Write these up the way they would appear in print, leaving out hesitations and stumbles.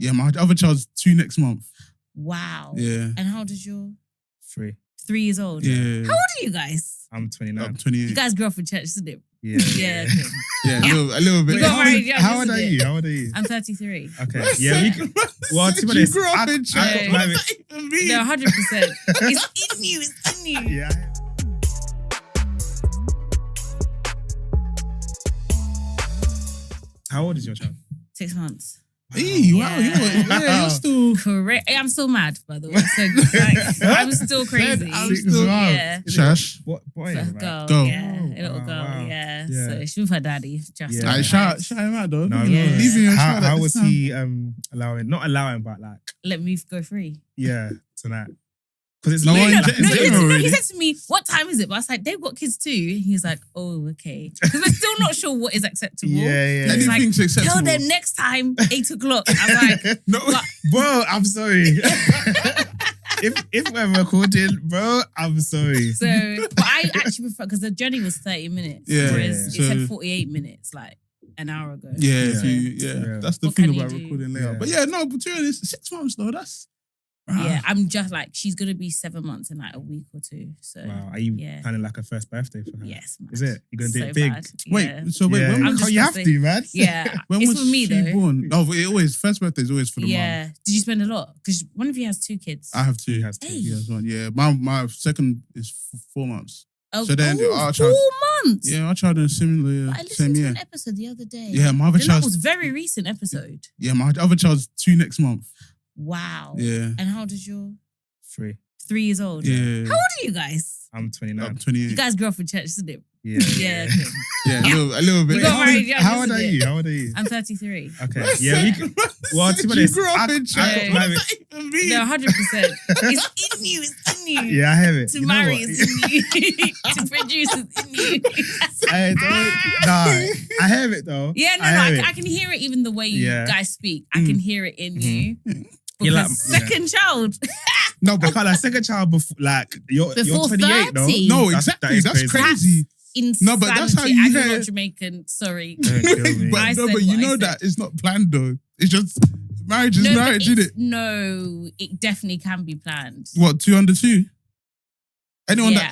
Yeah, my other child's 2 next month. Wow. Yeah. And how old is your? 3. 3 years old. Yeah. How old are you guys? I'm 29. I'm 28. You guys grew up in church, isn't it? Yeah. Yeah. Okay. Yeah, a little bit. You got married young, How old isn't are it? you? How old are you? I'm 33. Okay. Yeah, we can. Well, to be You honest, grew up in I church. got What married. does that even mean? No, 100%. It's in you. It's in you. Yeah. How old is your child? 6 months. Hey, wow, you're still... Correct. I'm still mad, by the way. So I'm still crazy. I'm still... Yeah. Shash. What boy? A Man? girl. Go. Yeah. A little Wow, girl. wow. Yeah. Yeah. So she's with her daddy. Just Yeah. Like, shout him out, though. No, Yeah. Leaving your how child at was this time. he not allowing, but like, let me go free. yeah, tonight? Because it's No late. one- like, no, it's no, late no, already. he said to me, "What time is it?" But I was like, "They've got kids too." And he was like, "Oh, okay." Because we're still not sure what is acceptable. Yeah. He's like, Anything's acceptable. "Tell them next time, 8 o'clock." I'm like, No, Bro, I'm sorry. if we're recording, bro, I'm sorry. so. But I actually prefer because the journey was 30 minutes, Yeah. whereas Yeah. it So- said 48 minutes, like an hour ago. yeah, Yeah. so Yeah. that's the What thing can you about do? recording later. Yeah. But yeah, no, but to be honest, 6 months though, that's... Yeah, I'm just like she's gonna be 7 months in like a week or two. So Wow, are you Yeah. planning like a first birthday for her? yes, man. Is it? You're gonna do So it big? bad. Wait, Yeah. so wait, Yeah. when I'm was, just you have gonna to, man. Yeah, when it's was for me she though. born? Oh, it always, first birthday is always for the mom. Yeah. Did you spend a lot? Because one of you has 2 kids. I have two. He has to. Hey. He has one. Yeah, my second is 4 months. Oh, So then our 4 child- months. Yeah, our child is similar, I same listened to year. an episode the other day. Yeah, my other Then that child's... was very recent episode. Yeah, my other child's 2 next month. Wow. Yeah. And how old is your 3. 3 years old? Yeah. How old are you guys? I'm 29. I'm 28. You guys grew up in church, isn't it? Yeah. Yeah. Okay. Yeah, a little bit. You got married young, How old isn't are it? you? How old are you? I'm 33. Okay. Yeah, we can. Well, to be You honest, grew up I in got church. married- What does that even mean? No, 100%. It's in you. It's in you. Yeah, I have it. To You know marry what? is in you. To produce is in you. I don't. Nah, I have it though. Yeah, no, have it. I can hear it even the way you Yeah. guys speak. I can hear it in you. You're like- Because second child. No, I but can't like second child before like you're Before 28 though. 30. no, That's- exactly. that is That's crazy. crazy. Insanity. No, but that's how you I'm hear- not Jamaican. Sorry. Don't kill me. But I no, said but you what I know said. that it's not planned though. It's just marriage is No, but marriage, isn't it? No, it definitely can be planned. What, 2 under 2? Anyone Yeah.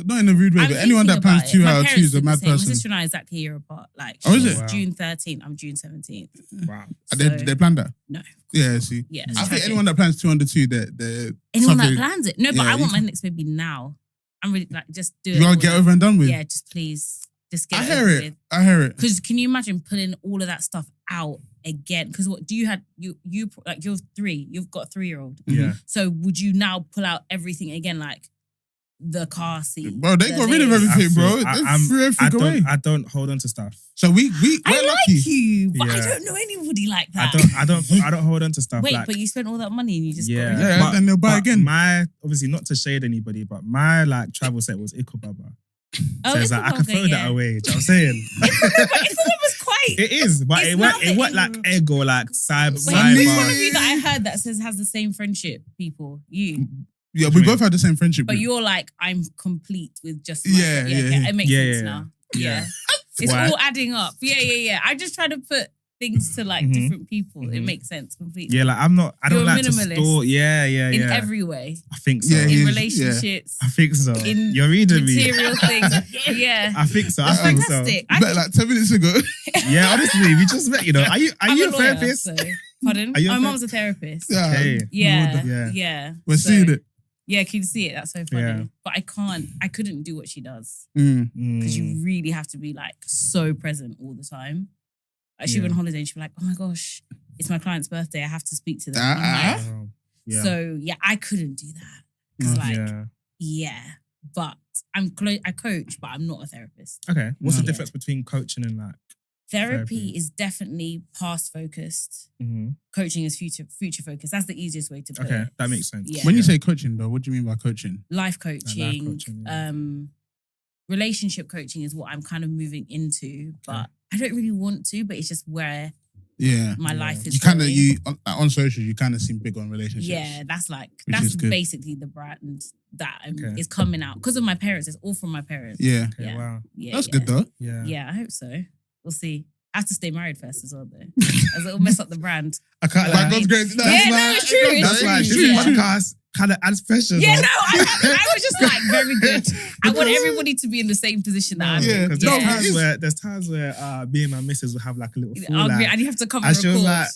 not in a rude way, I'm but anyone that thinking plans about 2 it. My out of 2 parents is a did the mad same. My person. sister and I are exactly a year apart. Like, Oh, is she's it? Wow. June 13th, I'm June 17th. Wow. They planned that. No. Yeah, see. Yeah. I it's think tragic. anyone that plans 2 under 2, they're Anyone that something- plans it. No, but Yeah, I want you my next baby now. I'm really like, just do it. you gotta all get now. over and done with. Yeah, just please. Just get I it hear over it. with. I hear it. Because can you imagine pulling all of that stuff out again? Because what do you had you like you're 3, you've got a 3-year-old. Yeah. So would you now pull out everything again, like the car seat? Bro, they the got rid of legs? everything, bro. I They feel- threw I everything away. I don't hold on to stuff. So we're I like lucky. you, but I Yeah. don't know anybody like that. I don't hold on to stuff. Wait, like, but you spent all that money and you just yeah, got rid of Yeah, then they'll buy but again. My obviously not to shade anybody, but my like travel set was Ikobaba. Oh, So it's like I can throw that away. Do you know what I'm saying? But it's almost quite. It is, but It's it weren't nothing. like egg or like Wait, cyber. who's one of Cyber. you that I heard that has the same friendship? People, you, Yeah, we both had the same friendship but group. you're like, I'm complete with just my Yeah, okay, yeah. It makes Yeah, sense yeah, now. yeah. Yeah, it's Why? all adding up. Yeah. I just try to put things to like Mhm. different people. It Mhm. makes sense completely. Yeah, like I don't You're a like to minimalist. store. Yeah. in every way, I think so. Yeah, in he's- relationships, I think so. in You're reading me. material things. Yeah, I think so. I it's think so. fantastic. But like 10 minutes ago. Yeah, honestly, we just met. You know, are you I'm a lawyer, therapist? so- Pardon? Are you a My ther- mom's a therapist. Yeah. Okay. Yeah. Yeah. We're So- seeing it. Yeah, can you see it? That's so funny. Yeah. But I couldn't do what she does Mm. because you really have to be like so present all the time. Like she Yeah. went on holiday and she'd be like, oh my gosh, it's my client's birthday. I have to speak to them. Ah, I'm like, Oh, yeah. So yeah, I couldn't do that. Because No. like, yeah. but I coach, but I'm not a therapist. Okay. What's the Yeah. difference between coaching and like? Therapy Therapy. is definitely past focused. Mhm. Coaching is future focused. That's the easiest way to put Okay, it. that makes sense. Yeah. When you say coaching, though, what do you mean by coaching? Life coaching, coaching, yeah. relationship coaching is what I'm kind of moving into, but I don't really want to, but it's just where Yeah. my Yeah. life is You kind of, going. on social, you kind of seem big on relationships. Yeah, that's Which is good. basically the brand that Okay. is coming out because of my parents. It's all from my parents. Yeah. Okay, Yeah. wow. Yeah, That's yeah. good, though. Yeah. Yeah, I hope so. We'll see. I have to stay married first as well, though. As it'll mess up the brand. I can't Like lie. God's grace. Yeah, no, it's true. That's why It's this true. podcast kind of adds pressure. Yeah, though. no, I was just like, very good. I want everybody to be in the same position that I'm Yeah, in. Because there's times where me and my missus will have like a little fallout. And you have to come And and she was record. like,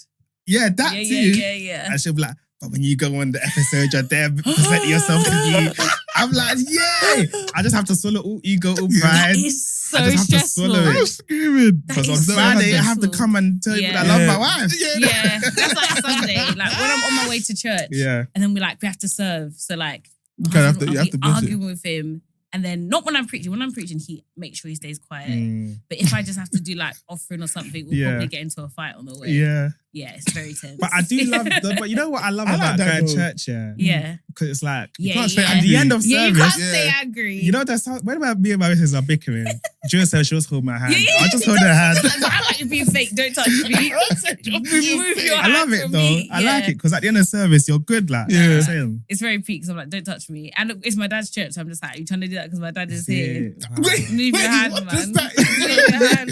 yeah, that too. Yeah. And she'll be like, but when you go on the episode, you're there presenting yourself to you. I'm like, yay! I just have to swallow all ego, all pride. That is so I just have to stressful. swallow it. I'm screaming. Because is on so Friday, I have to stressful. come and tell you that I love my wife. Yeah, that's like Sunday. Like when I'm on my way to church, Yeah. and then we have to serve. So like, You have to I'll bless be it. arguing with him, and then not when I'm preaching. When I'm preaching, he makes sure he stays quiet. But if I just have to do like offering or something, we'll probably get into a fight on the way. Yeah, it's very tense. But I do love but you know what I love I like about that going to though. church, yeah? Yeah. Because it's like, Yeah, can't say yeah. at the end of Yeah, you service, can't say I agree. you know, that's how, whenever me and my missus are bickering, during service, she was holding my hand. Yeah, I just hold her hand. I like you being fake. Don't touch me. Move your I hand love it from though. me. I like it because at the end of service, you're good. Like, you know what I'm saying? It's very peak. So I'm like, don't touch me. And it's my dad's church. So I'm just like, you trying to do that because my dad is here? Yeah. Move your hand, what man. does that- Move your hand.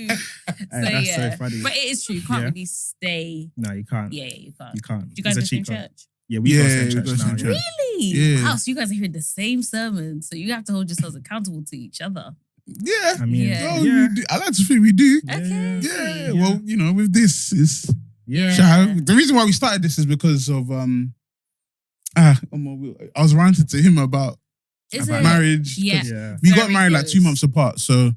Move. That's so funny. But it is true. You can't Yeah. really stay. No, you can't. Yeah, you can't. You can't. Do you guys It's go a to the cheat same code. church? Yeah, we go to Yeah, the we same go to church the now. same yeah. church. Really? Yeah. Wow, so you guys are hearing the same sermon. So you have to hold yourselves accountable to each other. Yeah. I mean, Yeah. No, yeah. we do. I like to think we do. Okay. Yeah. Well, you know, with this is Yeah. the reason why we started this is because of I was ranting to him about Is about it? marriage. Yeah. 'cause Yeah. We got Very married like close. 2 months apart. So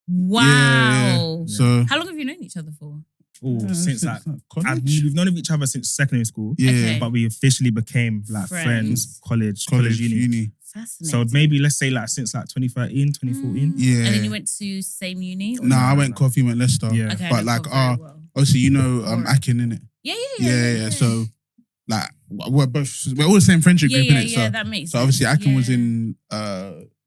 Wow. So How long have you known each other for? Oh, since like college. we've known of each other since secondary school. Yeah. Okay. But we officially became like friends, college, uni. Fascinating. So maybe let's say like since like 2013, 2014. Yeah. And then you went to same uni? Or No, I not? went Coffee, went Leicester. Yeah. Okay, I But know like, Cobb very well. obviously, you know, Alright. Akin, innit? Yeah. So, like, we're all the same friendship group, Yeah, innit? yeah, So, that makes so sense. obviously, Akin was Yeah. in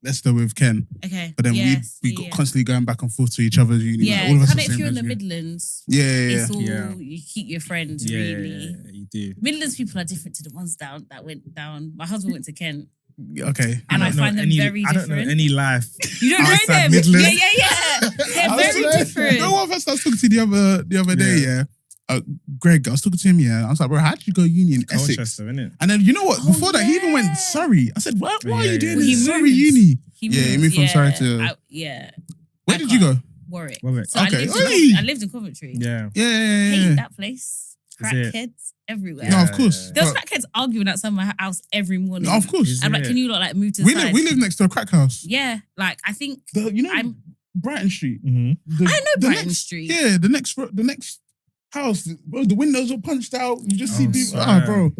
Leicester with Ken. Okay. But then Yes, we got constantly going back and forth to each other's uni. Yeah, like, all of us kind are of if same you're in the friends, Midlands, yeah. it's all, Yeah. you keep your friends, Yeah, really. you do. Midlands people are different to the ones that went down. My husband went to Kent. Okay. And I don't know find them any- very I don't know different. any life. You don't know outside them? Midlands. Yeah. They're I very was- different. You know what I was talking to the other day, yeah? Greg, I was talking to him, yeah. I was like, bro, how did you go uni in Essex? Colchester, innit? And then you know what? Oh, Before that, he even went yeah. Surrey. I said, why are Yeah, you doing yeah. in He Surrey moved. uni? He He moved from Surrey to. yeah. Where did you go? Warwick. Warwick. So Okay. I lived in Coventry. Yeah. Hate that place. Is it? Crackheads everywhere. No, of course. There was But- crackheads arguing outside my house every morning. No, of course. Is I'm like, it? can you not like move to the We side? live next to a crack house. Yeah, like I think You know, I'm. Brighton Street. Mm-hmm. I know the Brighton next- Street. Yeah, the next house, bro, the windows are punched out. You just see Oh, people. sorry. Bro.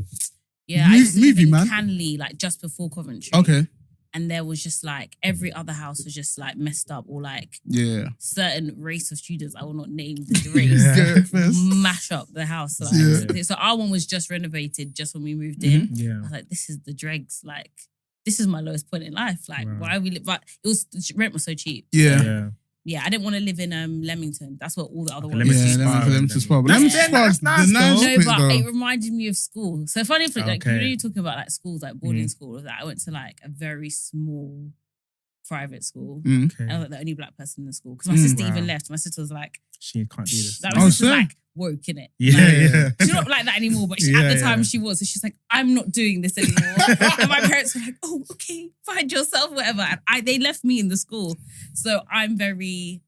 Yeah, I used to live Movie, in man. Canley, like just before Coventry. Okay. And there was just like every other house was just like messed up, or like Yeah. certain race of students. I will not name the race. Yeah. First. Mash up the house. Like, Yeah. So our one was just renovated just when we moved in. I Yeah. was like, this is the dregs. Like, this is my lowest point in life. Like, Wow. why we live? But it was rent was so cheap. Yeah. Yeah. Yeah, I didn't want to live in Leamington. That's what all the other Okay, ones. Leamington Yeah, Spa. them to Spa. But That's Leamington fair, Spa's that's nice, the nice though. No, place, but though. it reminded me of school. So funny, like you know, Okay. you're talking about like schools, like boarding school. That I went to like a very small private school. Mm. Okay. And I was like the only black person in the school because my sister Wow. even left. My sister was like, She can't do this. that Oh, was just sir. like woke innit? Yeah, Like, yeah. she's not like that anymore, but Yeah, at the time yeah. she was. So she's like, I'm not doing this anymore. And my parents were like, oh, okay, find yourself, whatever. And they left me in the school. So I'm very,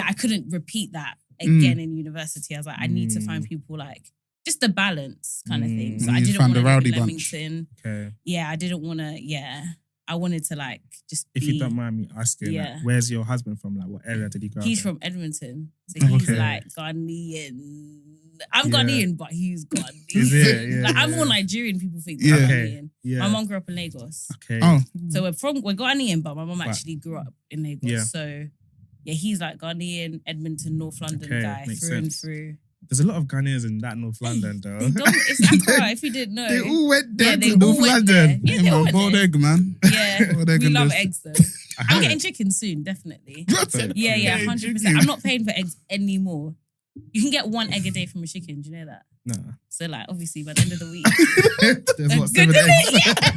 I couldn't repeat that again in university. I was like, I need to find people like, just the balance kind of thing. So I You didn't found want to the live rowdy in bunch. Leamington. Okay. Yeah, I didn't want to, I wanted to like just If be. you don't mind me asking, Yeah. like, where's your husband from? Like, what area did he grow up He's in? from Edmonton. So he's Okay. like Ghanaian. I'm Yeah. Ghanaian, but he's Ghanaian. Is it? Yeah, like, I'm yeah. more Nigerian. People think Yeah. I'm Okay. Ghanaian. Yeah. My mom grew up in Lagos. Okay. Oh. So we're Ghanaian, but my mom Right. actually grew up in Lagos. Yeah. So yeah, he's like Ghanaian, Edmonton, North London Okay, guy makes through and sense. through. There's a lot of Ghanaians in that North London, though. They don't, it's Accra, if you didn't know. They all went there they to all North went London. there. Yeah, they all went Boiled there. egg, man. Yeah, Boiled egg we and love this. eggs though. I I'm heard. getting chicken soon, definitely. Okay. Yeah, 100%. I'm not paying for eggs anymore. You can get 1 egg a day from a chicken. Do you know that? No. So like, obviously, by the end of the week, There's what, good 7 eggs? isn't it?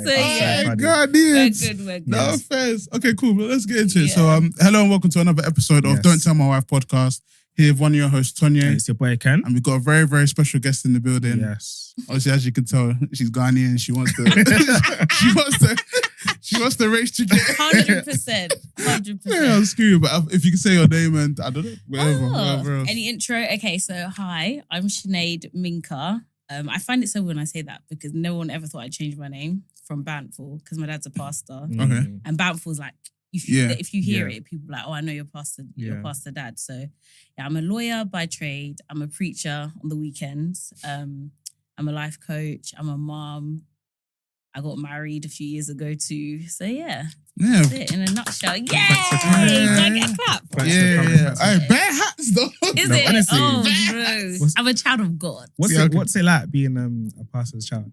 So yeah. Oh, Guardians. We're good. No offense. Okay, cool. But let's get into it. Yeah. So, hello and welcome to another episode of Yes. Don't Tell My Wife podcast. Here with one of your hosts, And Tonye. it's your boy Ken. And we've got a very, very special guest in the building. Yes. Obviously, as you can tell, she's Ghanaian. She wants to, she wants to race to get. 100%. Yeah, I'm screwed. But if you can say your name and I don't know, whatever. Oh, any intro? Okay, so hi, I'm Sinead Minkah. I find it so when I say that because no one ever thought I'd change my name from Bantful because my dad's a pastor. Okay. And Bantful's like, if you hear it, people are like, oh, I know your pastor, your pastor dad. So yeah, I'm a lawyer by trade. I'm a preacher on the weekends. I'm a life coach. I'm a mom. I got married a few years ago too. So yeah. That's it in a nutshell. Yay! Do I get a clap? Yeah. Hey, bare hats though. Is No, it? honestly. Oh, bro. I'm a child of God. What's it like being a pastor's child?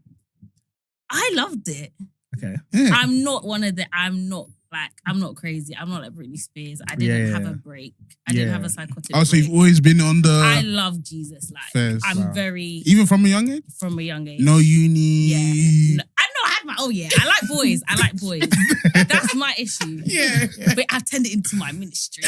I loved it. Okay. Yeah. I'm not I'm not crazy. I'm not like Britney Spears. I didn't have a break. I didn't have a psychotic Oh, so break. you've always been on the. I love Jesus. Like Fairs. I'm very Even from a young age? from a young age. No uni. Yeah. No, I had my I like boys. I like boys. That's my issue. Yeah. But I've turned it into my ministry.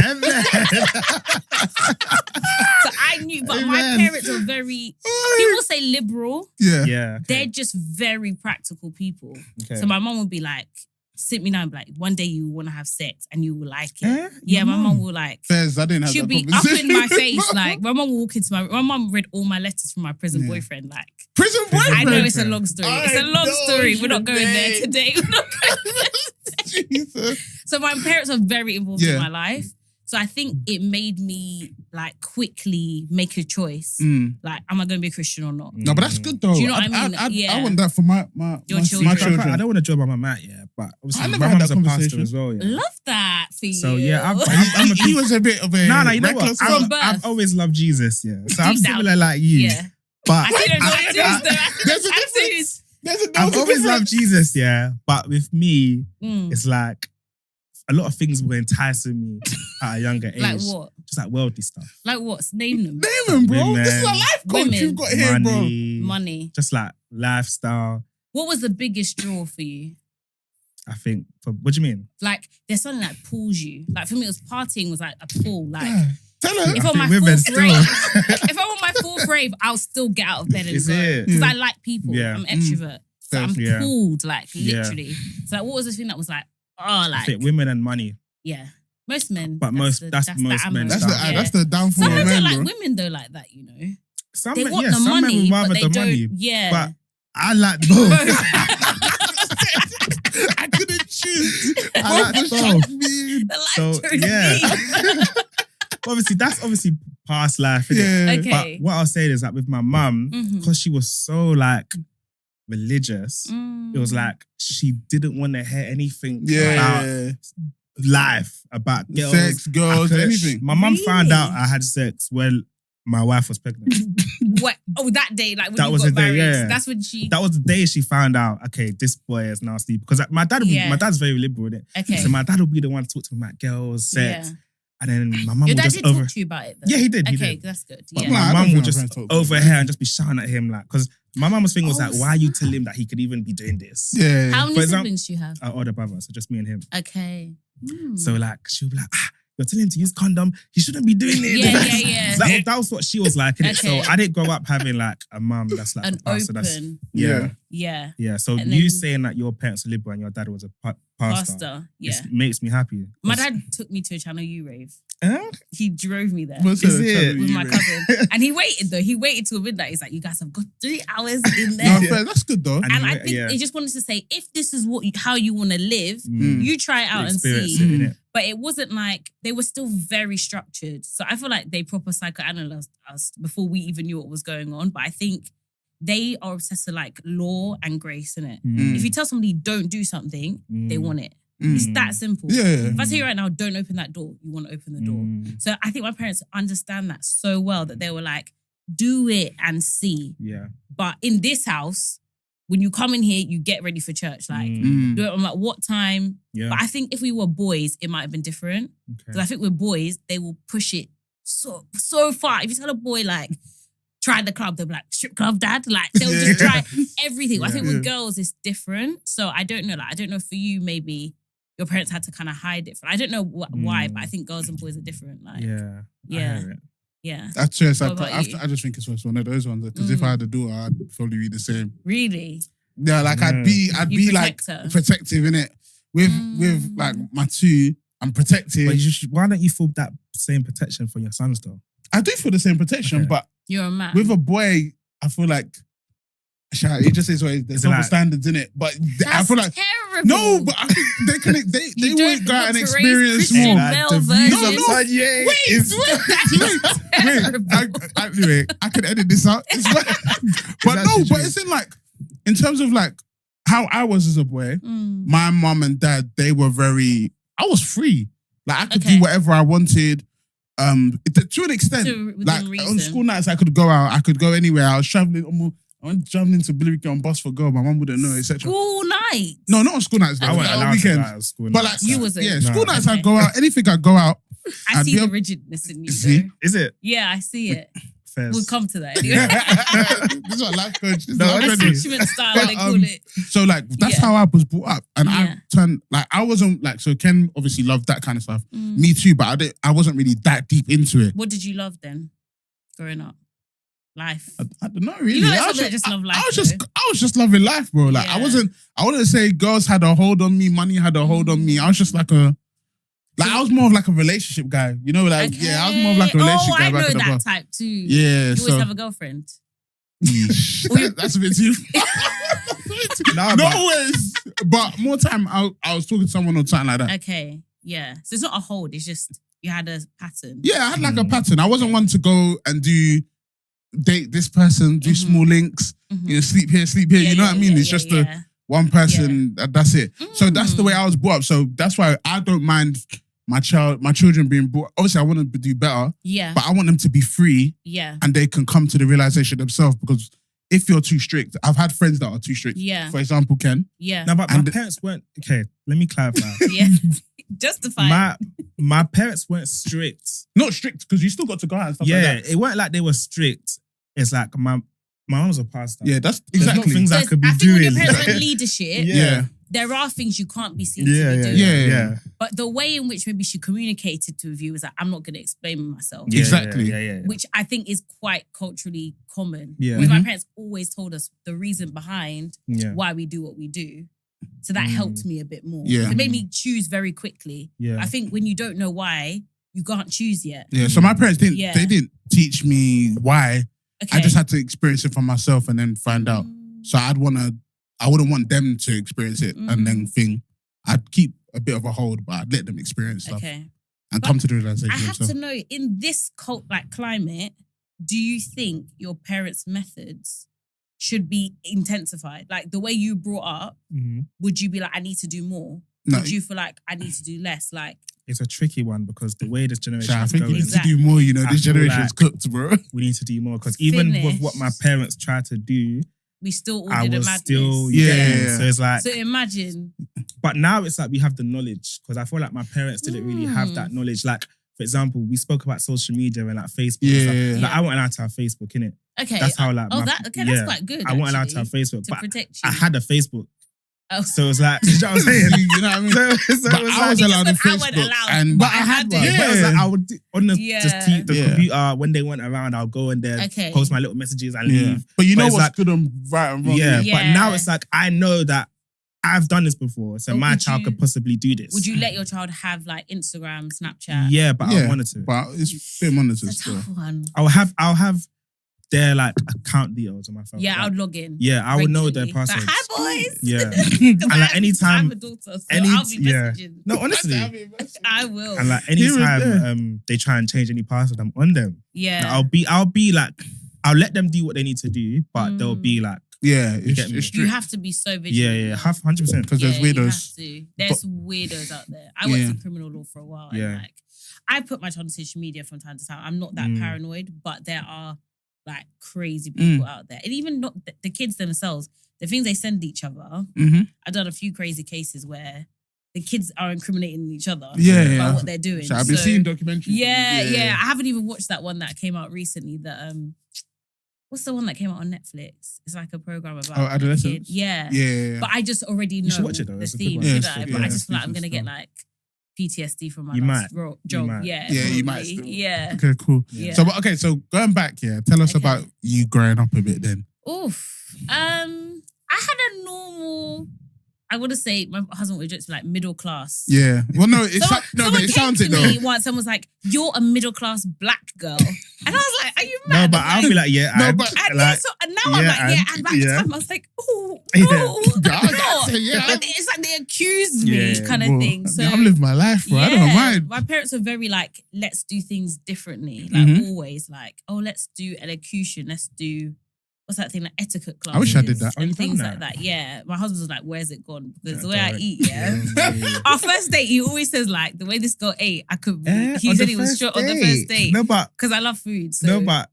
So I knew, but my Amen. parents are very people say liberal. Yeah. Yeah. Okay. They're just very practical people. Okay. So my mom would be like, sit me down and be like, one day you want to have sex and you will like it. Eh? Yeah, my Your mom will like, Fairs, I didn't have she'll that be up conversation. in my face. Like, my mom will walk into my mom read all my letters from my prison boyfriend. Like, Prison boyfriend. I know it's a long story. It's a long story. We're not going there Sinead. today. We're not going there today. Jesus. So my parents are very involved in my life. So I think it made me like quickly make a choice. Like, am I going to be a Christian or not? No, but that's good though. Do you know what I mean? I want that for my Your my children. children. I don't want to joke about my mat, but obviously I never my had mum's that a pastor conversation. as well. Yeah. Love that for you. So yeah, He was a bit of a No, you know what? reckless From one. birth. I've always loved Jesus. Yeah, so I'm Deep down. similar like you. Yeah. But I see those tattoos though. I see There's those a difference. tattoos. I've always loved Jesus. Yeah, but with me, Mm. it's like a lot of things were enticing me at a younger age. Like what? Just like worldly stuff. Like what? Name them. Name him, bro. Women. This is a life coach Women. you've got here, bro. Money. Just like lifestyle. What was the biggest draw for you? I think. What do you mean? Like, there's something that pulls you. Like, for me, it was partying was like a pull. Like, Yeah. Tell her. if I I'm on my think women fourth still. rave, if I'm on my fourth rave, I'll still get out of bed and Is go. it? Because I like people. Yeah. I'm an extrovert. So I'm Yeah. pulled, like, Yeah. literally. So like, what was the thing that was like, oh, I like, think women and money. yeah. Most men. But most men's That's stuff. that's the downfall Some of men men, don't like bro. women though like that, you know. Some They men, want yeah, the some men money, would rather but they the don't. money. Yeah. But I like both. I couldn't choose. I like Just both. shut me. The life So journey. yeah. Obviously, that's obviously past life. Innit? Yeah. Okay. But what I'll say is that with my mum, Mhm. because she was so like religious, it was like she didn't want to hear anything about Yeah. life, about girls. Sex, girls, I couldn't- anything. My mum found Really? out I had sex when my wife was pregnant. What? Oh, that day, like when That you was got the day, married. yeah. That's when she. That was the day she found out, okay, this boy is now asleep. Because my dad's very liberal with it. Okay. So my dad would be the one to talk to me about girls, sex. Yeah. And then my mum Your would dad just did over. talk to you about it though. Yeah, he did. He Okay, did. that's good. But Yeah. Nah, I my don't mum think would my just parents talk over about here and just be shouting at him, like, because my mum was thinking was Oh, like, why are you telling him that he could even be doing this? Yeah. How many For example- siblings do you have? Our older brother, so just me and him. Okay. So like, she'll be like, you're telling him to use condom. He shouldn't be doing it. Yeah. So that was what she was like. innit? Okay. So I didn't grow up having like a mum that's like An a pastor. open. Yeah. Yeah. Yeah. So And you then- saying that your parents are liberal and your dad was a pastor, Pastor. Yeah. makes me happy. My dad took me to a Channel U rave. Huh? He drove me there. What's Is the it? channel With you my rate? cousin. And he waited though. He waited till midnight. He's like, you guys have got 3 hours in No, there. fair, that's good though. And I he- think yeah. he just wanted to say, if this is how you want to live, Mm. you try it out and Experience see. it, innit? But it wasn't like, they were still very structured. So I feel like they proper psychoanalyzed us before we even knew what was going on. But I think they are obsessed with like law and grace, innit? Mm. If you tell somebody don't do something, they Mm. want it. Mm. It's that simple. Yeah. If I tell you right now, don't open that door, you want to open the door. Mm. So I think my parents understand that so well that they were like, do it and see. Yeah. But in this house, when you come in here, you get ready for church. Like, Mm. do it on like what time? Yeah. But I think if we were boys, it might have been different. Okay. Because I think with boys, they will push it so far. If you tell a boy like, try the club. They'll be like, strip club, dad. Like, they'll just try everything. I think Yeah. with girls, it's different. So I don't know. Like, I don't know for you, maybe your parents had to kind of hide it. I don't know why, but I think girls and boys are different. Like, Yeah. Yeah. I hear it. yeah. That's true. What about you? I just think it's one of those ones. Because if I had a daughter, I'd probably be the same. Really? Yeah, like I'd be You like protect her. protective in it. With like my two, I'm protective. But why don't you feel that same protection for your sons though? I do feel the same protection, Okay. but You're a man. with a boy, I feel like it just is what it is. There's Is it double like- standards in it. But I That's feel like terrible. no, but I think they You won't don't go out want and to raise experience Christian more. male the views of versions. Tonye is Anyway, I could edit this out. But That's no, true. but it's in terms of like how I was as a boy, my mum and dad, they were I was free. Like I could Okay. do whatever I wanted. To an extent, Within like reason. on school nights, I could go out. I could go anywhere. I was traveling. I went traveling to Billericay on bus for girl. My mum wouldn't know, etc. School night. No, not on school nights. Though. I wasn't On allowed to go weekends. out of school. But like, You wasn't? yeah, No. school nights. Okay. I'd go out. Anything I'd go out. I I'd see be the able- rigidness in you. See? Though. Is it? Yeah, I see it. Fairs. We'll come to that anyway. This is what life coach. This is No, life coach. Attachment style, But, they call it. So like that's Yeah. how I was brought up, and Yeah. I turned like I wasn't like so. Ken obviously loved that kind of stuff. Mm. Me too, but I wasn't really that deep into it. What did you love then, growing up? Life. I don't know really. You know, I some was people just love life. I was just loving life, bro. Like I Yeah. wouldn't say girls had a hold on me, money had a hold on me. I was just like I was more of like a relationship guy. You know, like yeah, I was more of like a relationship guy I back know in the that past. type too. Yeah, You so always have a girlfriend. that's a bit too. Nah, Not but- always, but more time I was talking to someone or something like that. Okay, yeah. So it's not a hold. It's just you had a pattern. Yeah, I had like a pattern. I wasn't one to go and date this person, do small links, Mhm. you know, sleep here. Yeah, You know yeah, what I mean? yeah, It's yeah, just yeah. one person. That's it. So that's the way I was brought up. So that's why I don't mind my children being brought. Obviously, I want them to do better, Yeah, but I want them to be free yeah, and they can come to the realization themselves. Because if you're too strict, I've had friends that are too strict. yeah, For example, Ken. yeah, No, but my And- parents weren't. Okay, let me clarify. yeah. Justify. my parents weren't strict. Not strict because you still got to go out and stuff Yeah, like that. it weren't like they were strict. It's like my mum was a pastor. Yeah, that's There's not exactly. things I So could be I think when your doing. parents went leadership, Yeah. there are things you can't be seen to Yeah, be yeah, doing. yeah, Yeah. yeah. But the way in which maybe she communicated to you is that I'm not going to explain myself. Yeah, Exactly. Yeah. Which I think is quite culturally common. Yeah. Whereas my Mhm. parents always told us the reason behind Yeah. why we do what we do. So that helped me a bit more. Yeah. It made me choose very quickly. Yeah. I think when you don't know why, you can't choose yet. Yeah. So my parents didn't. Yeah. They didn't teach me why. Okay. I just had to experience it for myself and then find out. So I wouldn't want them to experience it and then think. I'd keep a bit of a hold, but I'd let them experience stuff Okay. and But come to the realization I have themselves. to know, in this climate, do you think your parents' methods should be intensified? Like the way you brought up, Mhm. would you be like, I need to do more? No, Would you feel like I need to do less? Like, It's a tricky one because the way this generation I is think you going, need to do more. You know, I this feel generation's like- cooked, bro. we need to do more. Because even with what my Finished. parents tried to do, we still all I did a was madness. still Yeah. So it's like, So imagine. but now it's like we have the knowledge because I feel like my parents didn't really have that knowledge. Like, for example, we spoke about social media and like Facebook. And stuff. Yeah. Like, I wasn't allowed to have Facebook, innit? Okay. That's how like. that's quite good. I wasn't allowed to actually, have Facebook, to but protect you. I had a Facebook. Oh. So it was like, you know what I'm saying? You know what I mean? So But it was I like, was allowed on I wasn't Facebook, allowed, and but I had one. it. But it was like I would do, on the Yeah. the Yeah. computer when they went around. I'll go in there, Okay. post my little messages and Yeah. leave. But you But know it's what's like- good and right and wrong. Yeah, innit? but now Yeah. it's like I know that I've done this before, so But my would child you- could possibly do this. Would you let your child have like Instagram, Snapchat? Yeah, but Yeah. I wanted to. But it's a bit monitored It's a still. tough one. I'll have their like account details on my phone. Yeah, I Like, would log in. yeah, I would know their regularly. Like, passwords. hi, boys. Yeah. 'Cause And like I anytime- have a daughter, so I'll be yeah. messaging. No, honestly. I will. And like Even anytime they try and change any password, I'm on them. yeah. Like, I'll be like, I'll let them do what they need to do, but they'll be like, Yeah, get me. it's you strict have to be so vigilant. yeah, 100%. because there's You weirdos. have to. There's weirdos out there. I worked Yeah. in criminal law for a while. And Yeah. like, I put my child on social media from time to time. I'm not that paranoid, but there are like crazy people out there. And even not the kids themselves, the things they send each other. Mm-hmm. I've done a few crazy cases where the kids are incriminating each other Yeah, about yeah. what they're doing. So I've been seeing documentaries. Yeah. I haven't even watched that one that came out recently that what's the one that came out on Netflix? It's like a program about adolescents. Yeah. Yeah. But I just already know should watch it, though. the It's a good theme, one. did Yeah, I? it's- But I yeah, just feel like I'm it's gonna get decent like PTSD from my You last might. job. might. Yeah, Yeah, you might probably. still. Yeah. Okay, cool. Yeah. So going back, tell us Okay. about you growing up a bit then. Oof. I had a normal. I would say my husband would just be like middle class. Yeah. Well, no, it's but Someone it came sounds to it though. me once and was like, "You're a middle class black girl," and I was like, "Are you mad?" No, but I'll be like, yeah, No, and, but- And like, and now I'm like, yeah, and back to time I was like, oh, Yeah. no, Yeah, I'm not. yeah. It's like they accused me Yeah. kind of Bro, thing. So I'm living my life, bro. I don't mind. my parents were very like, let's do things differently. Like Mhm. always like, oh, let's do elocution. Let's do, what's that thing, like etiquette classes. I wish I did that. Oh, And you've done things that? like that. Yeah. My husband was like, where's it gone? Because the way Yeah, I don't. eat, yeah. Our first date, he always says like, the way this girl ate, I could, he on said the he was first short on the first date. No, but Because I love food. So no, but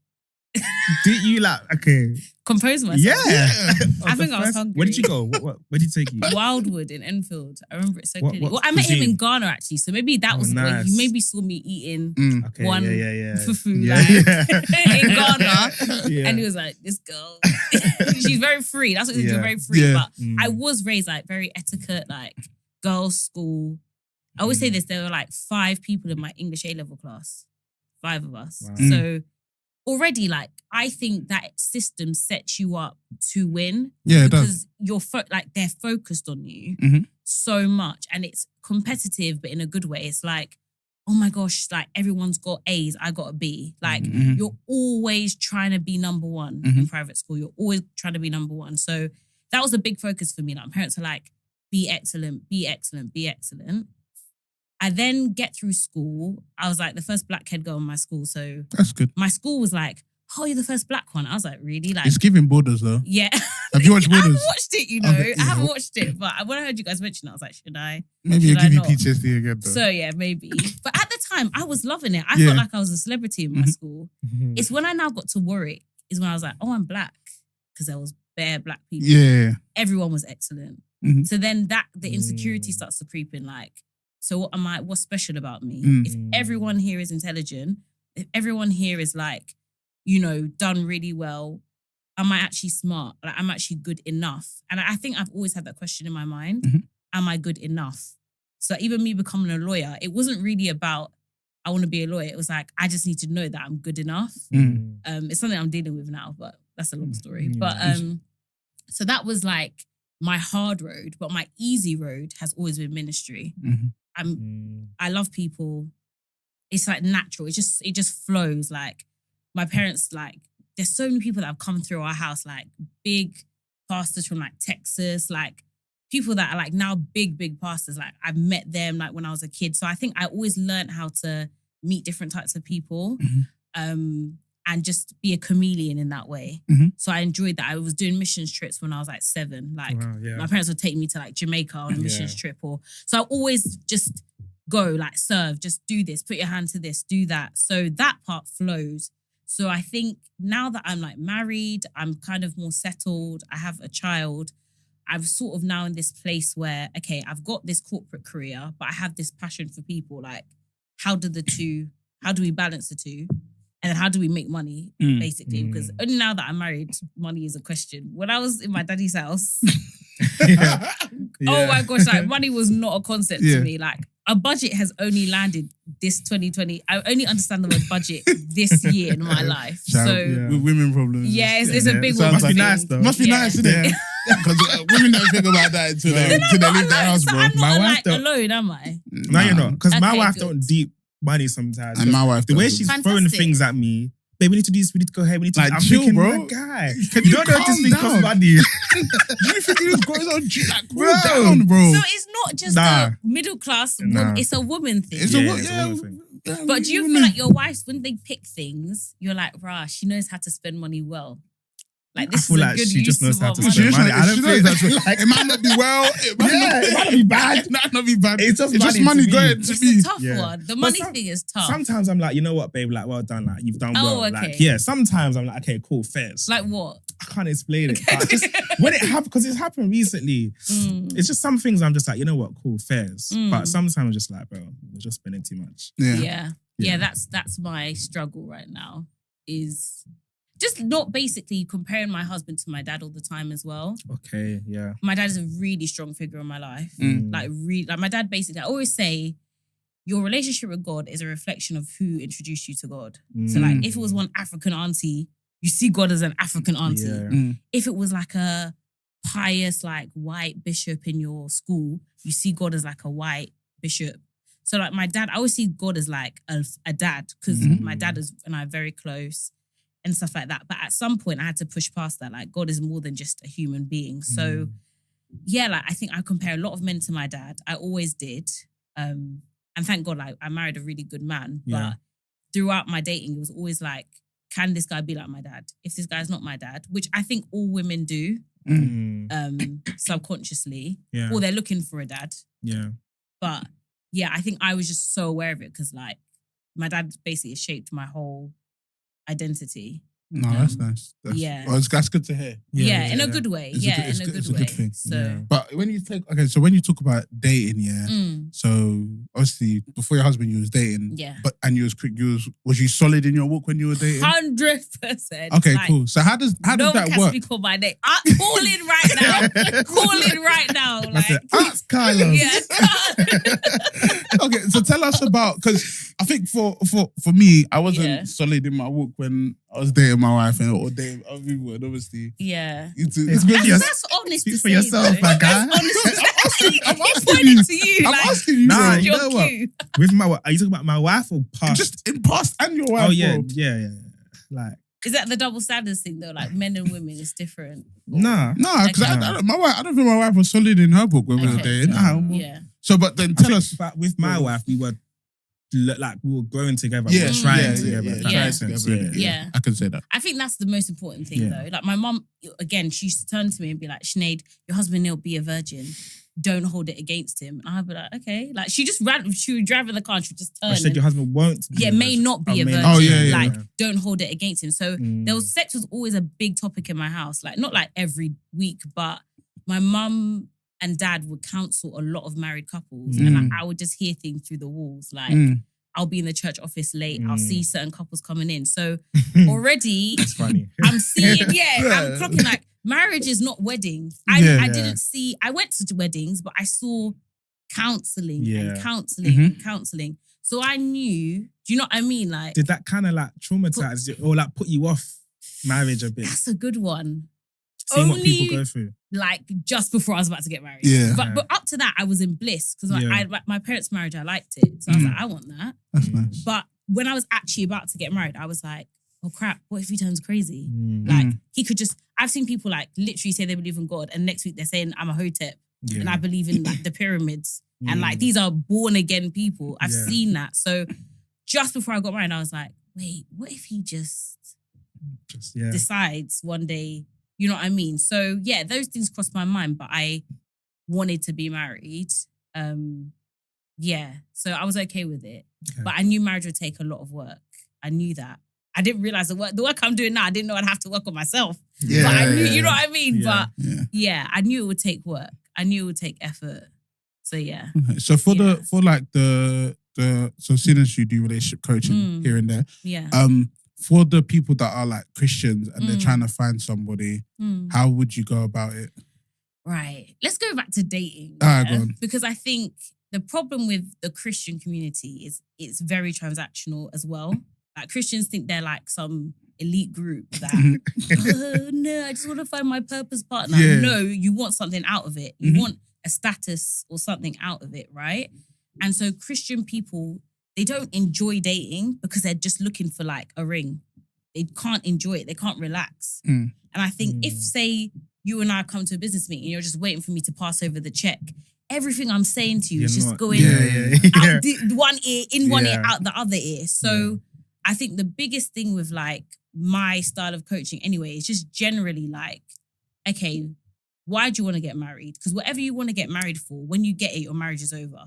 did you like compose myself. Yeah. I On the think I was first- hungry. Where did you go? Where did he take you? Wildwood in Enfield. I remember it so What- clearly. what Well, I met him cuisine? in Ghana actually, so maybe that Oh, was where nice. you maybe saw me eating Mm. Okay, one yeah. fufu Yeah, like, in Ghana. Yeah. And he was like, this girl, she's very free. That's what she's Yeah. very free. Yeah. But Mm. I was raised like very etiquette, like girls' school. I always say this, there were like 5 people in my English A-level class. 5 of us. Wow. So already like, I think that system sets you up to win. Yeah, it does. Because you're like they're focused on you Mhm. so much, and it's competitive, but in a good way. It's like, oh my gosh, like everyone's got A's, I got a B. Like Mhm. you're always trying to be number one in private school. You're always trying to be number one. So that was a big focus for me. Like my parents are like, be excellent, be excellent, be excellent. I then get through school. I was like the first black head girl in my school. So That's good. my school was like, oh, you're the first black one. I was like, really? Like, It's giving Borders though. yeah. Have you watched I haven't Borders? watched it, you know. Okay, I haven't yeah. watched it, but when I heard you guys mention it, I was like, should I? Maybe Should it'll give I you not? PTSD again though. So yeah, maybe. But at the time, I was loving it. I Yeah. felt like I was a celebrity in my Mhm. school. It's when I now got to Warwick, is when I was like, oh, I'm black. Because there was bare black people. Yeah. Everyone was excellent. Mhm. So then the insecurity starts to creep in. Like, so what am I? What's special about me? Mm. If everyone here is intelligent, if everyone here is like, you know, done really well, am I actually smart? Like, I'm actually good enough? And I think I've always had that question in my mind. Mhm. Am I good enough? So even me becoming a lawyer, it wasn't really about, I want to be a lawyer. It was like, I just need to know that I'm good enough. Mm. It's something I'm dealing with now, but that's a long story. Mm. But so that was like my hard road, but my easy road has always been ministry. Mhm. I love people. It's like natural. It just flows. Like my parents, like there's so many people that have come through our house, like big pastors from like Texas, like people that are like now big pastors. Like I've met them like when I was a kid. So I think I always learned how to meet different types of people. And just be a chameleon in that way. Mhm. So I enjoyed that. I was doing missions trips when I was like 7. Like Wow, yeah. my parents would take me to like Jamaica on a missions Yeah. trip, so I always just go like serve, just do this, put your hand to this, do that. So that part flows. So I think now that I'm like married, I'm kind of more settled. I have a child. I'm sort of now in this place where, okay, I've got this corporate career, but I have this passion for people. Like, how do we balance the two? And then how do we make money, basically? Because only now that I'm married, money is a question. When I was in my daddy's house, oh my gosh, like money was not a concept Yeah. to me. Like a budget has only landed this 2020. I only understand the word budget this year in my life. Child, So yeah. with women problems. yeah, it's a big Sounds one. Must be like- nice though. Must be Yeah. nice, isn't it? Because women don't think about that until they leave the house, So bro. I'm My not wife like don't- alone, am I? No, you're not. Because my Okay, wife good. don't deep money sometimes. And my wife The way doesn't. she's Fantastic. throwing things at me, babe, we need to do this, we need to go here, we need to Like, I'm chill, thinking, bro. my guy. Can You you don't know this calm thing down? costs money. You think he was going on like, Bro. cool down, bro? So it's not just Nah. a middle class. Nah. It's a woman thing. It's Yeah, a it's a woman thing. yeah, But do you feel women- like your wives, when they pick things, you're like, rah, she knows how to spend money well? Like, I this feel is a like good she just use knows of how our to money. She spend just money. knows- I don't she knows feel that's right. It might not be well. It might Yeah, it might not be bad. It might not be bad. It's just just money money to me. going to It's me. a tough Yeah. one. The But money some- thing is tough. Sometimes I'm like, you know what, babe? Like, well done. Like, you've done Oh, well. okay. Like, yeah. Sometimes I'm like, okay, cool, fairs. Like what? I can't explain it. But just when it happened, because it's happened recently. It's just some things I'm just like, you know what, cool, fairs. But sometimes I'm just like, bro, you're just spending too much. Yeah. Yeah. That's my struggle right now. Is Just not basically comparing my husband to my dad all the time as well. Okay, yeah. My dad is a really strong figure in my life. Like my dad basically, I always say, your relationship with God is a reflection of who introduced you to God. So like, if it was one African auntie, you see God as an African auntie. Yeah. If it was like a pious, like white bishop in your school, you see God as like a white bishop. So like my dad, I always see God as like a dad, because my dad and I are very close and stuff like that. But at some point I had to push past that. Like God is more than just a human being. So yeah, like I think I compare a lot of men to my dad. I always did. And thank God, like I married a really good man. Yeah. But throughout my dating, it was always like, can this guy be like my dad? If this guy's not my dad, which I think all women do, subconsciously, or they're looking for a dad. Yeah. But yeah, I think I was just so aware of it because like my dad basically shaped my whole identity. No, that's nice. That's good to hear. Yeah, in a good way. It's in a good way. Good thing. So, but when you talk about dating, so obviously before your husband you was dating, and was you solid in your walk when you were dating? 100%. Okay, like, cool. So how does that work? No one can call my name. Call in right now. Call in right now. Like, ask Kyla. Yeah. Okay, so tell us about, because I think for me, I wasn't solid in my walk when I was dating my wife or dating other people, and obviously, that's honest to for yourself, my guy. I'm asking pointing to you. I'm like, asking you. Nah, bro. you know what? With my, are you talking about my wife or past? Just in past and your wife. Oh yeah, bro. yeah. Like, is that the double standards thing though? Like men and women is different. nah, because Okay. I don't think my wife was solid in her book when we were dating. Yeah. So, but then tell us. But with my wife, we were growing together. Yeah, we were trying together. Yeah, if that makes sense. Yeah. I can say that. I think that's the most important thing though. Like my mum, again, she used to turn to me and be like, Sinead, your husband will be a virgin. Don't hold it against him. And I'd be like, okay. Like she would drive in the car and she'd just turn. I said your husband won't. May not be a virgin. Oh, yeah. Like, don't hold it against him. So sex was always a big topic in my house. Like, not like every week, but my mum and dad would counsel a lot of married couples. And like, I would just hear things through the walls. Like, I'll be in the church office late. I'll see certain couples coming in. So already, it's funny. I'm seeing, I'm clocking like, marriage is not weddings. I didn't see, I went to weddings, but I saw counseling and counseling and counseling. So I knew, do you know what I mean? Like, did that kind of like traumatize you or like put you off marriage a bit? That's a good one. Seeing what people go through. Like just before I was about to get married. Yeah. But up to that, I was in bliss because my parents' marriage, I liked it. So I was like, I want that. That's nice. But when I was actually about to get married, I was like, oh crap, what if he turns crazy? Like he could just, I've seen people like literally say they believe in God and next week they're saying I'm a hotep and I believe in like the pyramids and like these are born again people. I've seen that. So just before I got married, I was like, wait, what if he just decides one day, you know what I mean? So yeah, those things crossed my mind, but I wanted to be married. So I was okay with it. Okay. But I knew marriage would take a lot of work. I knew that. I didn't realize the work I'm doing now, I didn't know I'd have to work on myself. Yeah. But I knew, you know what I mean? Yeah. But I knew it would take work. I knew it would take effort. So yeah. Okay. So so seeing as you do relationship coaching here and there, for the people that are like Christians and they're trying to find somebody, how would you go about it? Right. Let's go back to dating. All right, go on. Because I think the problem with the Christian community is it's very transactional as well. Like Christians think they're like some elite group that, no, I just want to find my purpose partner. Yeah. No, you want something out of it. You want a status or something out of it, right? And so Christian people, they don't enjoy dating because they're just looking for like a ring. They can't enjoy it. They can't relax. And I think if, say, you and I come to a business meeting and you're just waiting for me to pass over the check, everything I'm saying to you is just going out one ear, in one ear, out the other ear. So I think the biggest thing with like my style of coaching anyway is just generally like, okay, why do you want to get married? Because whatever you want to get married for, when you get it, your marriage is over.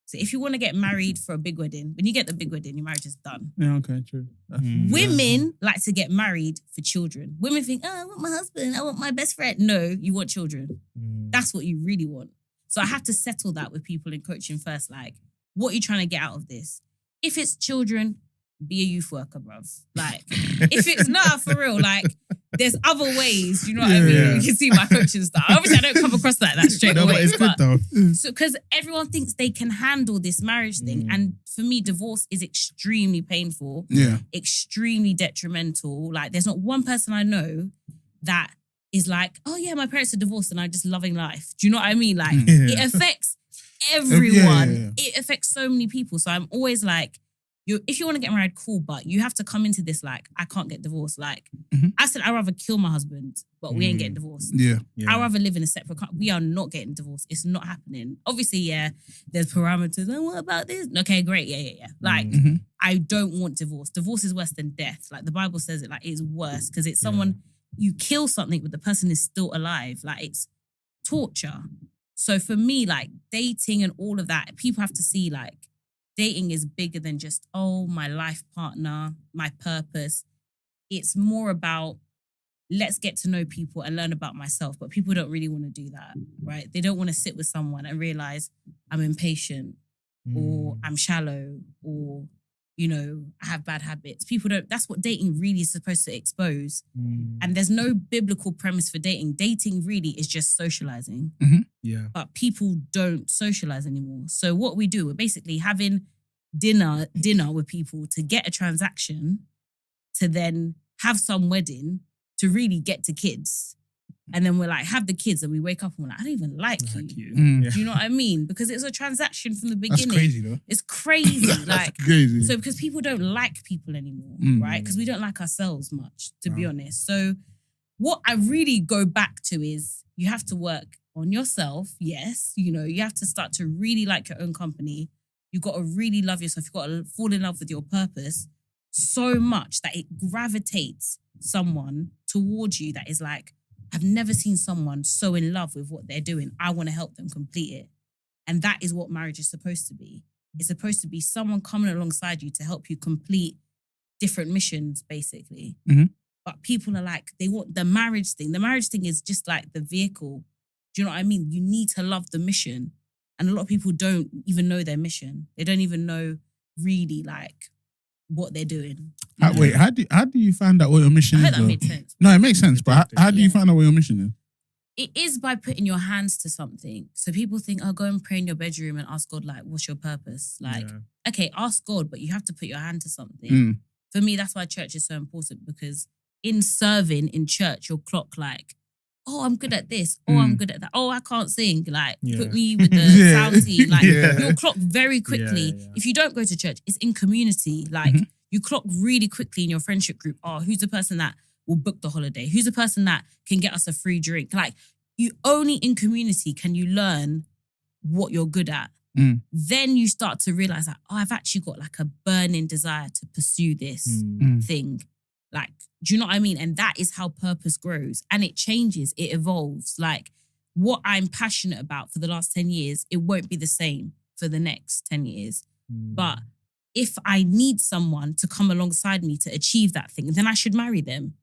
So if you want to get married for a big wedding, when you get the big wedding, your marriage is done. Yeah, okay, true. Women like to get married for children. Women think, oh, I want my husband, I want my best friend. No, you want children. That's what you really want. So I have to settle that with people in coaching first. Like, what are you trying to get out of this? If it's children, be a youth worker, bruv. Like, if it's not for real, like, there's other ways. Do you know what I mean? Yeah. You can see my coaching style. Obviously, I don't come across like that straight No, away. but it's good though. So, because everyone thinks they can handle this marriage thing, and for me, divorce is extremely painful. Yeah. Extremely detrimental. Like, there's not one person I know that is like, oh yeah, my parents are divorced and I'm just loving life. Do you know what I mean? Like, it affects everyone. Yeah. It affects so many people. So I'm always like, if you want to get married, cool, but you have to come into this like, I can't get divorced. Like, I said, I'd rather kill my husband, but we ain't getting divorced. Yeah. I'd rather live in a separate country. We are not getting divorced. It's not happening. Obviously, yeah, there's parameters. Oh, what about this? Okay, great. Yeah. Like, I don't want divorce. Divorce is worse than death. Like, the Bible says it, like, it's worse because it's someone, you kill something, but the person is still alive. Like, it's torture. So for me, like, dating and all of that, people have to see, like, dating is bigger than just, oh, my life partner, my purpose. It's more about, let's get to know people and learn about myself. But people don't really want to do that, right? They don't want to sit with someone and realize I'm impatient or I'm shallow or, you know, I have bad habits. People don't, that's what dating really is supposed to expose. And there's no biblical premise for dating. Dating really is just socializing. Yeah. But people don't socialize anymore. So what we do, we're basically having dinner with people to get a transaction, to then have some wedding, to really get to kids. And then we're like, have the kids, and we wake up and we're like, I don't even like you. Do you know what I mean? Because it's a transaction from the beginning. That's crazy though. It's crazy. Like, Crazy. so because people don't like people anymore, right? Because we don't like ourselves much, to be honest. So what I really go back to is you have to work on yourself. Yes, you know, you have to start to really like your own company. You've got to really love yourself. You've got to fall in love with your purpose so much that it gravitates someone towards you that is like, I've never seen someone so in love with what they're doing. I want to help them complete it. And that is what marriage is supposed to be. It's supposed to be someone coming alongside you to help you complete different missions, basically. But people are like, they want the marriage thing. The marriage thing is just like the vehicle. Do you know what I mean? You need to love the mission. And a lot of people don't even know their mission. They don't even know really like what they're doing. Wait, how do you find out what your mission I is? hope that though? made sense. No, it makes sense. But how do you Yeah. find out what your mission is? It is by putting your hands to something. So people think, oh, go and pray in your bedroom and ask God, like, what's your purpose? Like, okay, ask God, but you have to put your hand to something. For me, that's why church is so important, because in serving in church, your clock like, oh, I'm good at this. Oh, I'm good at that. Oh, I can't sing. Like, put me with the sound team. Like, you'll clock very quickly. If you don't go to church, it's in community. Like, you clock really quickly in your friendship group. Oh, who's the person that will book the holiday? Who's the person that can get us a free drink? Like, you only in community can you learn what you're good at. Then you start to realize that, oh, I've actually got like a burning desire to pursue this thing. Like, do you know what I mean? And that is how purpose grows. And it changes, it evolves. Like, what I'm passionate about for the last 10 years, it won't be the same for the next 10 years. But if I need someone to come alongside me to achieve that thing, then I should marry them.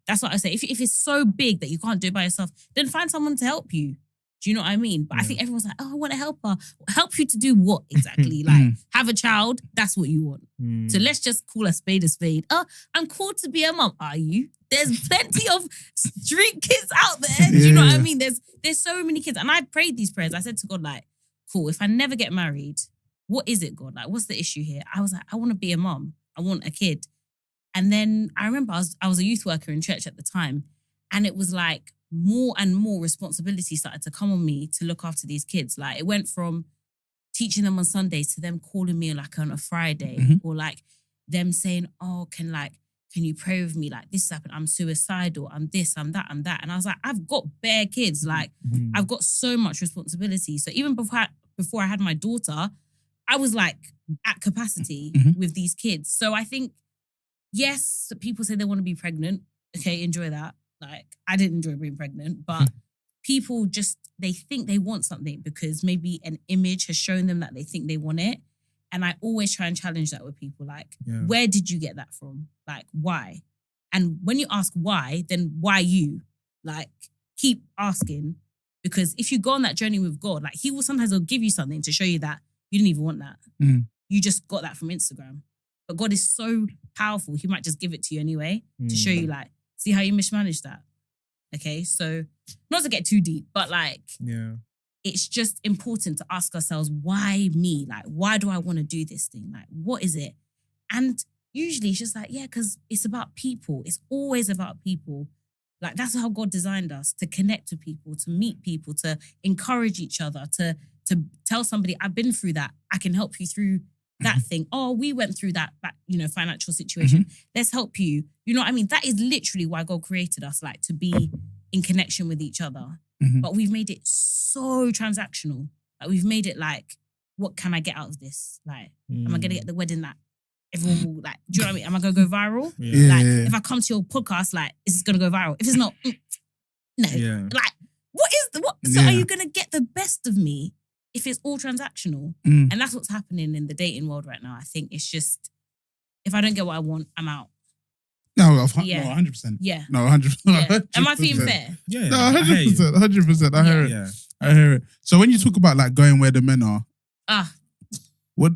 That's what I say. If it's so big that you can't do it by yourself, then find someone to help you. Do you know what I mean? But I think everyone's like, oh, I want to help her. Help you to do what exactly? Like, have a child, that's what you want. So let's just call a spade a spade. Oh, I'm called to be a mum. Are you? There's plenty of street kids out there. Do you know what I mean? There's so many kids. And I prayed these prayers. I said to God, like, cool, if I never get married, what is it, God? Like, what's the issue here? I was like, I want to be a mum. I want a kid. And then I remember I was a youth worker in church at the time. And it was like, more and more responsibility started to come on me to look after these kids. Like, it went from teaching them on Sundays to them calling me like on a Friday, or like them saying, oh, can you pray with me? Like, this happened. I'm suicidal. I'm this, I'm that, I'm that. And I was like, I've got bare kids. Like, I've got so much responsibility. So even before I had my daughter, I was like at capacity with these kids. So I think, yes, people say they want to be pregnant. Okay, enjoy that. Like, I didn't enjoy being pregnant, but people just, they think they want something because maybe an image has shown them that they think they want it. And I always try and challenge that with people. Like, where did you get that from? Like, why? And when you ask why, then why you? Like, keep asking, because if you go on that journey with God, like, he will sometimes give you something to show you that you didn't even want that. You just got that from Instagram. But God is so powerful, he might just give it to you anyway to show you like, see how you mismanaged that. Okay, so not to get too deep, but like, it's just important to ask ourselves, why me? Like, why do I want to do this thing? Like, what is it? And usually it's just like, because it's about people. It's always about people. Like, that's how God designed us, to connect with people, to meet people, to encourage each other, to tell somebody, I've been through that. I can help you through that thing. Oh, we went through that, financial situation. Let's help you. You know what I mean? That is literally why God created us, like, to be in connection with each other. But we've made it so transactional. Like, we've made it like, what can I get out of this? Like, am I going to get the wedding that everyone will, like, do you know what I mean? Am I going to go viral? If I come to your podcast, like, is this going to go viral? If it's not, no. Like, what? So are you going to get the best of me if it's all transactional? And that's what's happening in the dating world right now. I think it's just, if I don't get what I want, I'm out. No, 100%. Yeah. No, 100%. Yeah. Am I being fair? Yeah. No, 100%. 100%. I hear it. I hear it. So when you talk about like going where the men are, what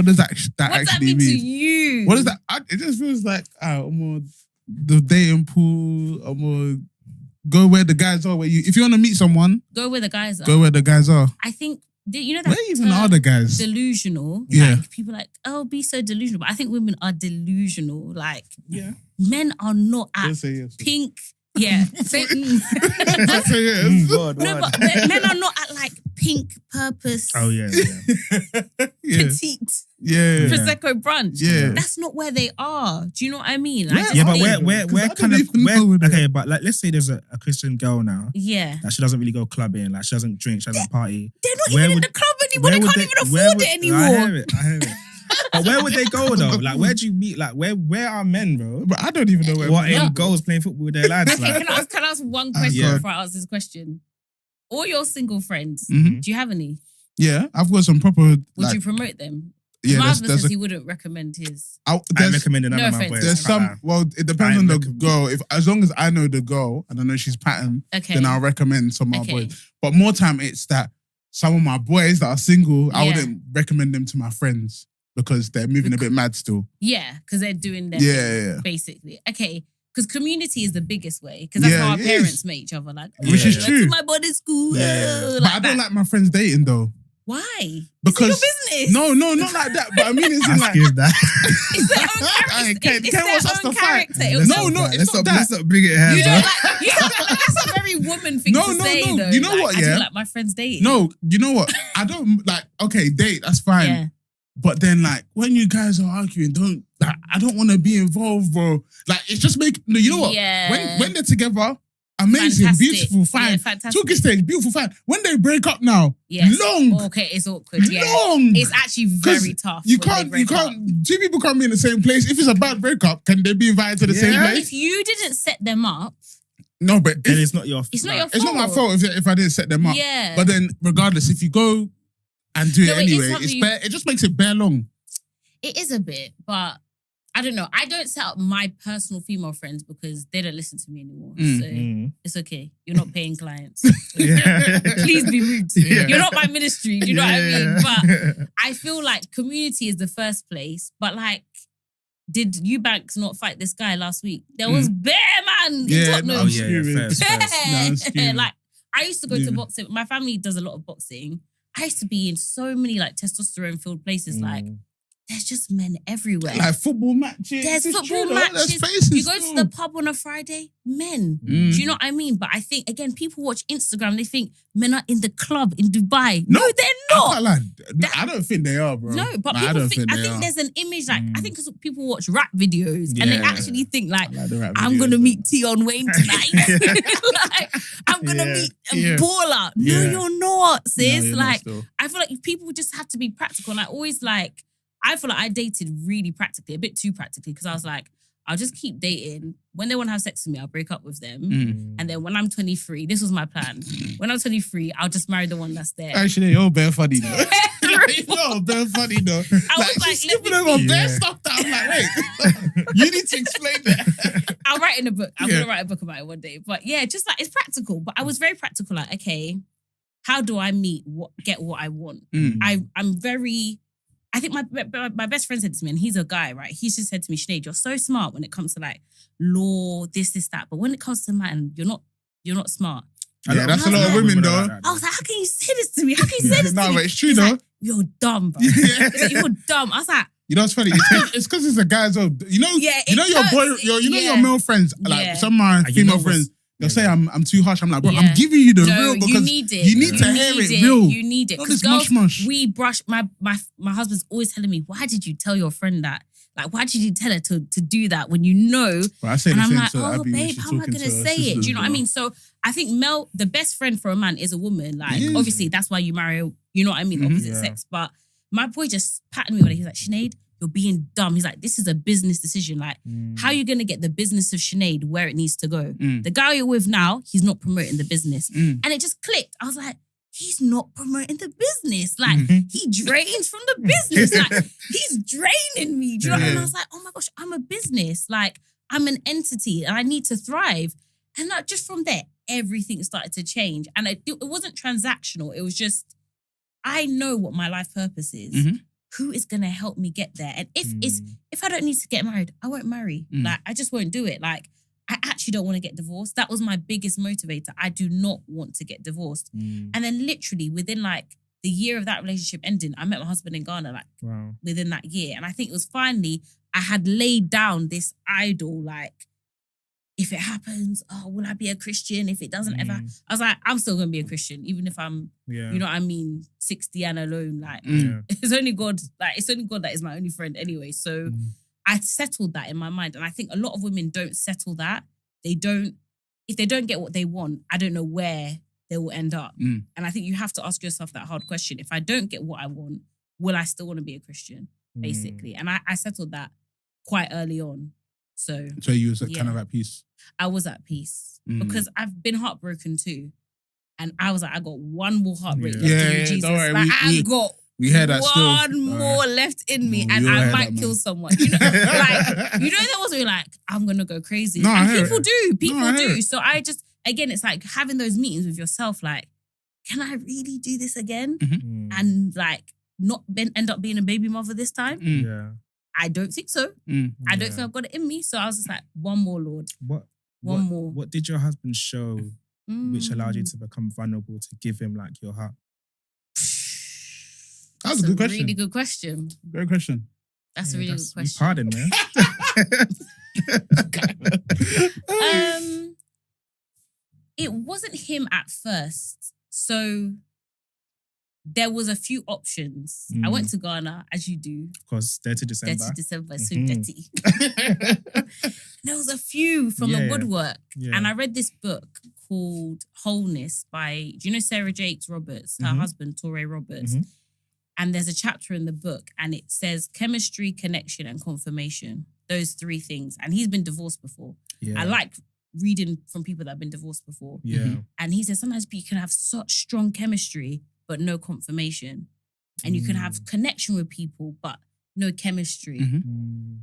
does that actually mean mean to you? What is that? It just feels like the dating pool. Go where the guys are. If you want to meet someone, go where the guys are. Go where the guys are. I think, you know that where even are the guys? Delusional. Yeah. Like, people are like, oh, be so delusional. But I think women are delusional. Like, men are not at pink. Yeah. Say, Don't say yes. God, no, but men are not at like pink purpose. Oh yeah. Petite. Yeah. Prosecco brunch. Yeah. That's not where they are. Do you know what I mean? But where kind of okay, but like, let's say there's a Christian girl now. Yeah. Like, she doesn't really go clubbing. Like, she doesn't drink. She doesn't party. They're not even in the club anymore. They can't even afford it anymore. I hear it. But where would they go though? Like, where do you meet? Like, where are men, bro? But I don't even know where. What in girls playing football with their lads? Okay, like? can I ask one question before I ask this question? All your single friends, do you have any? Yeah, I've got some proper. Would you promote them? Yeah, my husband says he wouldn't recommend his. I recommend none of my boys. There's some. Well, it depends on the girl. As long as I know the girl and I know she's pattern, then I'll recommend some of my boys. But more time, it's that some of my boys that are single, I wouldn't recommend them to my friends because they're moving a bit mad still. Yeah, because they're doing their thing, basically. Okay. Because community is the biggest way. Because that's how our parents met each other. Like, which is true. To my body's school. Yeah. But I don't like my friends dating though. Why? Because it's your business. No, not like that. But I mean, it's in like that. It's their own character. It's their own character. No, it's not that. Let's not bring it here. You don't like. That's a very woman thing to say, though. You know what? I do like my friends dating. No, you know what? I don't like. Okay, date. That's fine. Yeah. But then, like, when you guys are arguing, I don't want to be involved, bro. Like, it's just you know what? Yeah. When they're together, amazing, fantastic. beautiful, fine. Yeah, fantastic. Talking stage, beautiful, fine. When they break up now, long. Okay, it's awkward. Yeah. Long. It's actually very tough. You can't. Two people can't be in the same place. If it's a bad breakup, can they be invited to the same place? If you didn't set them up. No, but then it's not your fault. It's not your fault. It's not my fault if I didn't set them up. Yeah. But then, regardless, if you go and do it anyway, it just makes it bare long. It is a bit, but I don't know. I don't set up my personal female friends because they don't listen to me anymore. So it's okay. You're not paying clients. Please be rude. You're not my ministry. Do you know what I mean? But I feel like community is the first place. But like, did Eubanks not fight this guy last week? There was bear man in Tottenham. Like, I used to go to boxing. My family does a lot of boxing. I used to be in so many like testosterone filled places. Like, there's just men everywhere. Like football matches. There's football matches. You go to the pub on a Friday, men. Do you know what I mean? But I think, again, people watch Instagram, they think men are in the club in Dubai. No, they're not. I don't think they are, bro. No, but people think there's an image like, I think because people watch rap videos and they actually think like I'm going to meet Tion Wayne tonight. Like, I'm going to meet a baller. No, you're not, sis. No, like, I feel like people just have to be practical. And I feel like I dated really practically, a bit too practically, because I was like, I'll just keep dating. When they want to have sex with me, I'll break up with them. And then when I'm 23, this was my plan. When I'm 23, I'll just marry the one that's there. Actually, you're bare funny though. You're bare funny though. I was like, skipping over bare stuff that I'm like, wait, you need to explain that. I'll write in a book. I'm going to write a book about it one day. But yeah, just like, it's practical. But I was very practical. Like, okay, how do I get what I want? I think my best friend said to me, and he's a guy, right? He just said to me, Sinead, you're so smart when it comes to like law, this, that. But when it comes to man, you're not smart. Yeah, that's a lot of women though. I was like, how can you say this to me? How can you say this to me? No, but it's true though. Like, you're dumb, bro. He's like, you're dumb. I was like, you know what's funny? It's because it's a guy as well. You know your male friends, like some of my female friends, they'll say I'm too harsh. I'm like, bro, I'm giving you the real because you need to hear it real. You need it. Because girls, we brush. My husband's always telling me, why did you tell your friend that? Like, why did you tell her to do that when you know? But I say and the I'm same like, to Abby babe, how am I going to say it? Do you know what I mean? So I think the best friend for a man is a woman. Like, obviously, that's why you marry, you know what I mean, opposite sex. But my boy just patted me on it. He's like, Sinead, you're being dumb. He's like, this is a business decision. Like, how are you going to get the business of Sinead where it needs to go? The guy you're with now, he's not promoting the business. And it just clicked. I was like, he's not promoting the business. Like, he drains from the business. Like, he's draining me. Do you know what I mean? I was like, oh my gosh, I'm a business. Like, I'm an entity and I need to thrive. And that, just from there, everything started to change. And it wasn't transactional. It was just, I know what my life purpose is. Who is going to help me get there? And if I don't need to get married, I won't marry. Like, I just won't do it. Like, I actually don't want to get divorced. That was my biggest motivator. I do not want to get divorced. And then literally within like the year of that relationship ending, I met my husband in Ghana within that year. And I think it was finally, I had laid down this idol, like, if it happens, will I be a Christian? If it doesn't ever, I was like, I'm still going to be a Christian, even if I'm, you know what I mean, 60 and alone. Like, it's only God that is my only friend anyway. So I settled that in my mind. And I think a lot of women don't settle that. If they don't get what they want, I don't know where they will end up. And I think you have to ask yourself that hard question. If I don't get what I want, will I still want to be a Christian? Basically. And I settled that quite early on. So you was kind of at peace? I was at peace because I've been heartbroken too. And I was like, I got one more heartbreak left in me, Jesus. Don't worry, like, we heard that one more left in me, and I might kill someone. You know, like, you know, there wasn't like, I'm gonna go crazy. No, and people do. So I just, again, it's like having those meetings with yourself. Like, can I really do this again? And like, not end up being a baby mother this time? Yeah, I don't think so. I don't think I've got it in me. So I was just like, one more, Lord. One more. What did your husband show which allowed you to become vulnerable to give him like your heart? That's a good question. Really good question. Great question. That's a really good question. Pardon, man. It wasn't him at first. So there was a few options. I went to Ghana, as you do. Of course, 30 December. 30 December, so dirty. There was a few from the woodwork. Yeah. And I read this book called Wholeness by, do you know Sarah Jakes Roberts? Her husband, Torrey Roberts. And there's a chapter in the book and it says chemistry, connection, and confirmation. Those three things. And he's been divorced before. Yeah. I like reading from people that have been divorced before. Yeah. And he says sometimes you can have such strong chemistry, but no confirmation. And you can have connection with people, but no chemistry.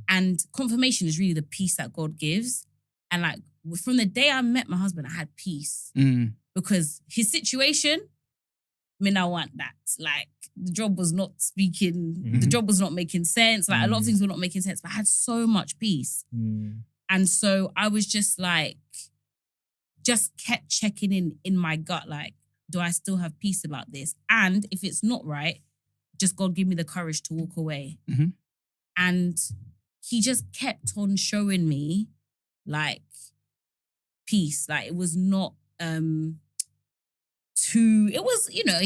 And confirmation is really the peace that God gives. And like, from the day I met my husband, I had peace. Because his situation, I mean, I want that. Like, the job was not speaking, the job was not making sense. Like, a lot of things were not making sense, but I had so much peace. And so I was just like, just kept checking in my gut, like, do I still have peace about this? And if it's not right, just God give me the courage to walk away. And he just kept on showing me, like, peace. Like, it was not it was, you know,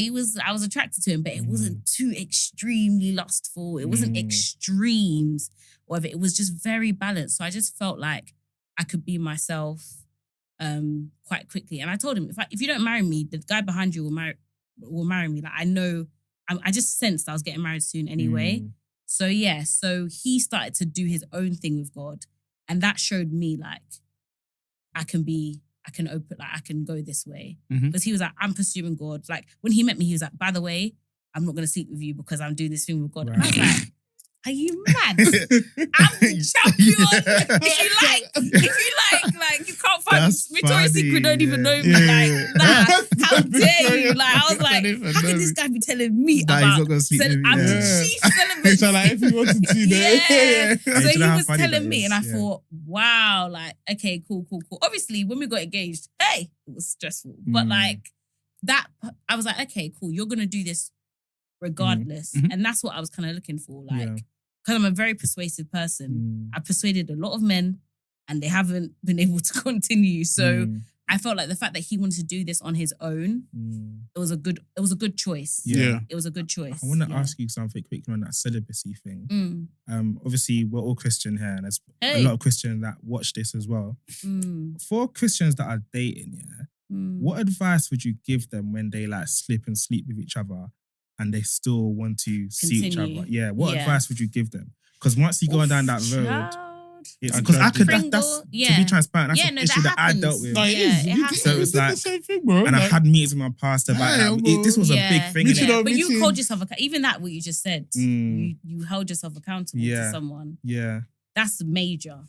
I was attracted to him, but it wasn't too extremely lustful. It wasn't extremes, whatever. It was just very balanced. So I just felt like I could be myself quite quickly. And I told him, if you don't marry me, the guy behind you will marry me. Like, I know, I just sensed I was getting married soon anyway. So yeah, so he started to do his own thing with God. And that showed me like, I can go this way. Because he was like, I'm pursuing God. Like, when he met me, he was like, by the way, I'm not going to sleep with you because I'm doing this thing with God. Right. And I was like, are you mad? I'm champion. If you like, you can't find Victoria's Secret, don't even know me. Like, nah, how dare you? Like, I was like, how can this guy be telling me That about... he's not gonna sleep with me, I'm yeah. the chief celibate. So like, if you wanted to, Yeah. Yeah, So do you know he how was funny that telling me, is? and I Yeah. thought, wow, like, okay, cool. Obviously, when we got engaged, hey, it was stressful. But like, that, I was like, okay, cool, you're going to do this regardless. And that's what I was kind of looking for. Like, because I'm a very persuasive person. I persuaded a lot of men and they haven't been able to continue. So I felt like the fact that he wanted to do this on his own, it was a good choice. Yeah. It was a good choice. I want to ask you something quickly on that celibacy thing. Obviously, we're all Christian here, and there's a lot of Christians that watch this as well. For Christians that are dating, what advice would you give them when they like slip and sleep with each other and they still want to see each other? Yeah, what advice would you give them? Because once you go down that road, because that's to be transparent, that's an issue that I dealt with. No, it is. So it's like the same thing, bro. And I've had meetings with my pastor about that. This was a big thing. But you hold yourself accountable. Even that, what you just said, you held yourself accountable to someone. Yeah. That's major.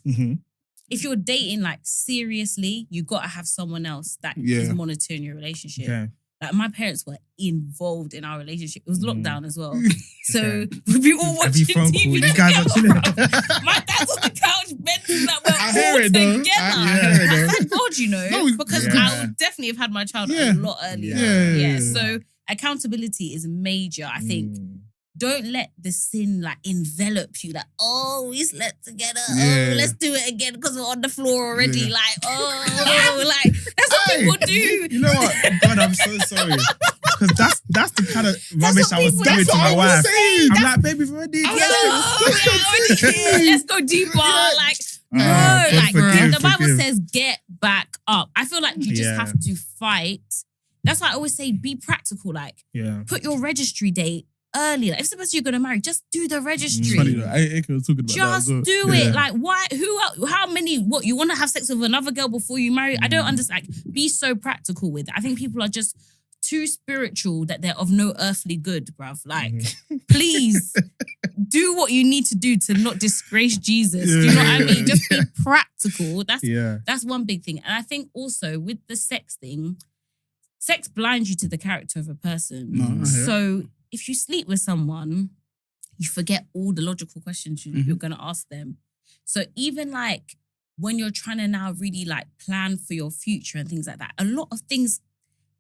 If you're dating, like, seriously, you got to have someone else that is monitoring your relationship. Yeah. Like, my parents were involved in our relationship. It was lockdown as well. So we'd be all watching TV. You guys are chilling. My dad's on the couch, bending like we're all together. Thank God, you know, because I would definitely have had my child a lot earlier. Yeah. So accountability is major, I think. Don't let the sin like envelop you. Like, oh, we slept together. Oh, let's do it again because we're on the floor already. Like, like that's what people do. You know what? God, I'm so sorry. Because that's the kind of rubbish I was doing to my wife. I'm like, baby, we're ready. Let's go deeper. Like, no, like the Bible says, get back up. I feel like you just have to fight. That's why I always say, be practical. Like, put your registry date early. Like, if supposed you're gonna marry, just do the registry. Funny though. I was talking about just that do it. Like, why? How many? What, you want to have sex with another girl before you marry? I don't understand. Like, be so practical with it. I think people are just too spiritual that they're of no earthly good, bruv. Like, please do what you need to do to not disgrace Jesus. Do you know what I mean? Just be practical. That's one big thing. And I think also with the sex thing, sex blinds you to the character of a person. So if you sleep with someone, you forget all the logical questions you're going to ask them. So even like when you're trying to now really like plan for your future and things like that, a lot of things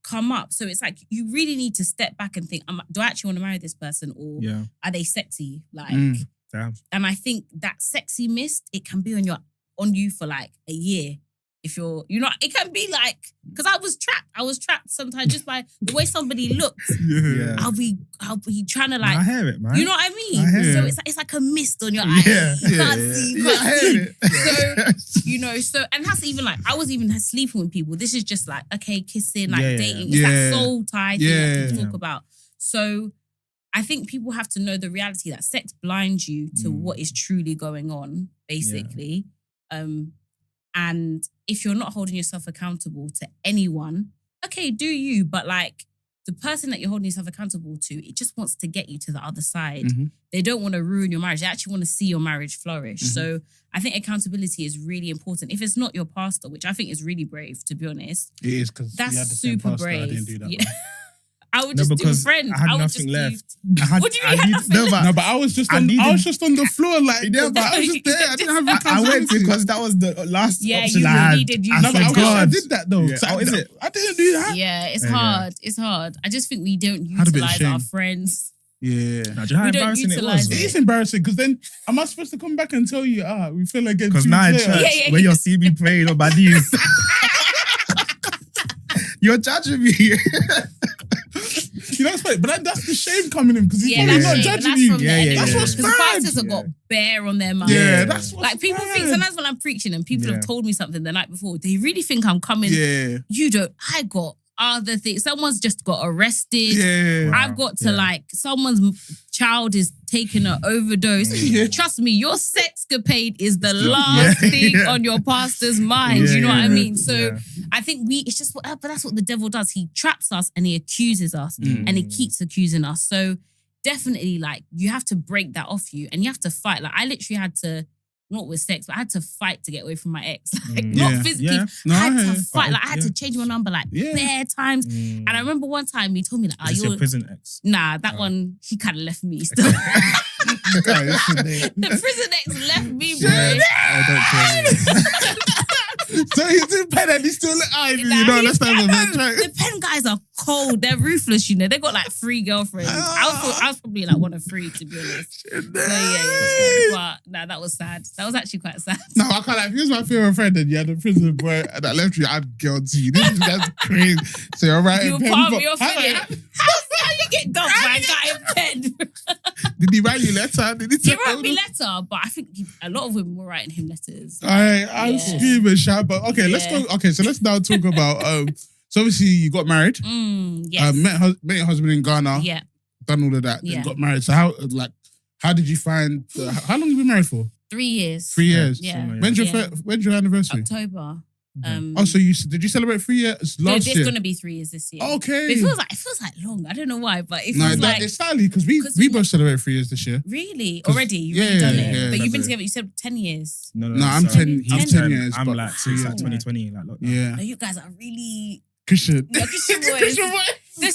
come up. So it's like you really need to step back and think, do I actually want to marry this person, or are they sexy? Like, and I think that sexy mist, it can be on you for like a year. If you're, you know, it can be like, because I was trapped sometimes just by the way somebody looks. I'll be trying to like, I hear it, man. You know what I mean? So it's like a mist on your eyes. You can't see. So, you know, and that's even like, I was even sleeping with people. This is just like, okay, kissing, like dating. It's that soul tie thing that we talk about. So I think people have to know the reality that sex blinds you to what is truly going on, basically. And if you're not holding yourself accountable to anyone, okay, do you? But like the person that you're holding yourself accountable to, it just wants to get you to the other side. They don't want to ruin your marriage. They actually want to see your marriage flourish. So I think accountability is really important. If it's not your pastor, which I think is really brave, to be honest. It is, because that's super brave. I didn't do that. I would just do friends. I had nothing left. What do you mean you had nothing left? No, but I was just on the floor, like, I was just there. I didn't have I went because that was the last option I had. No, but I did that though. Yeah. So is it? I didn't do that. Yeah, it's hard. It's hard. I just think we don't utilize our friends. Yeah. Now, do you know how embarrassing it was? It is embarrassing, because then am I supposed to come back and tell you, we feel again? Because now in church, when you'll see me praying on my knees, you're judging me. You know, it's funny, but that's the shame coming in, because he's not judging you. That's what's bad. Because pastors have got bear on their mind. Yeah, that's what's like people think sometimes when I'm preaching and people have told me something the night before, they really think I'm coming. You don't. I got other things. Someone's just got arrested. I've got to like someone's child is taking an overdose. Trust me, your sexcapade is the last thing on your pastor's mind. You know what I mean? So I think it's just but that's what the devil does. He traps us and he accuses us and he keeps accusing us. So definitely, like, you have to break that off you and you have to fight. Like, I literally had to not with sex, but I had to fight to get away from my ex. Like, not physically. Yeah. No, I had to fight. Like, I had to change my number like bare times. And I remember one time he told me like, you're your prison ex? Nah, that one, he kind of left me still. The prison ex left me, bro. I don't care. So he's in pen and he's still the pen guys are cold. They're ruthless, you know. They got like 3 girlfriends. I was probably like one of 3, to be honest. So but nah, that was sad. That was actually quite sad. No, I can't. Like, if he was my favorite friend and you had a prison boy that left you, I'd guarantee you. That's crazy. So you're right. You were part of your feeling. How you get dumped by a guy in pen? Did he write you a letter? He wrote me letter, but I think a lot of women were writing him letters. I'm screaming, shout. But okay, let's go. Okay, so let's now talk about. So obviously you got married. Yes. Met your husband in Ghana. Yeah. Done all of that. Then got married. So how did you find? How long have you been married for? 3 years. 3 years. Yeah. When's your anniversary? October. So did you celebrate 3 years last year? It's gonna be 3 years this year. Okay. But it feels like long. I don't know why, but it feels like it's slightly because we both celebrate 3 years this year. Really? Already? You've already done it. Yeah, but you've been together. You said 10 years. No, I'm 10 years. I'm like since 2020, like lockdown. Yeah. No, you guys are really Christian. Christian boys. The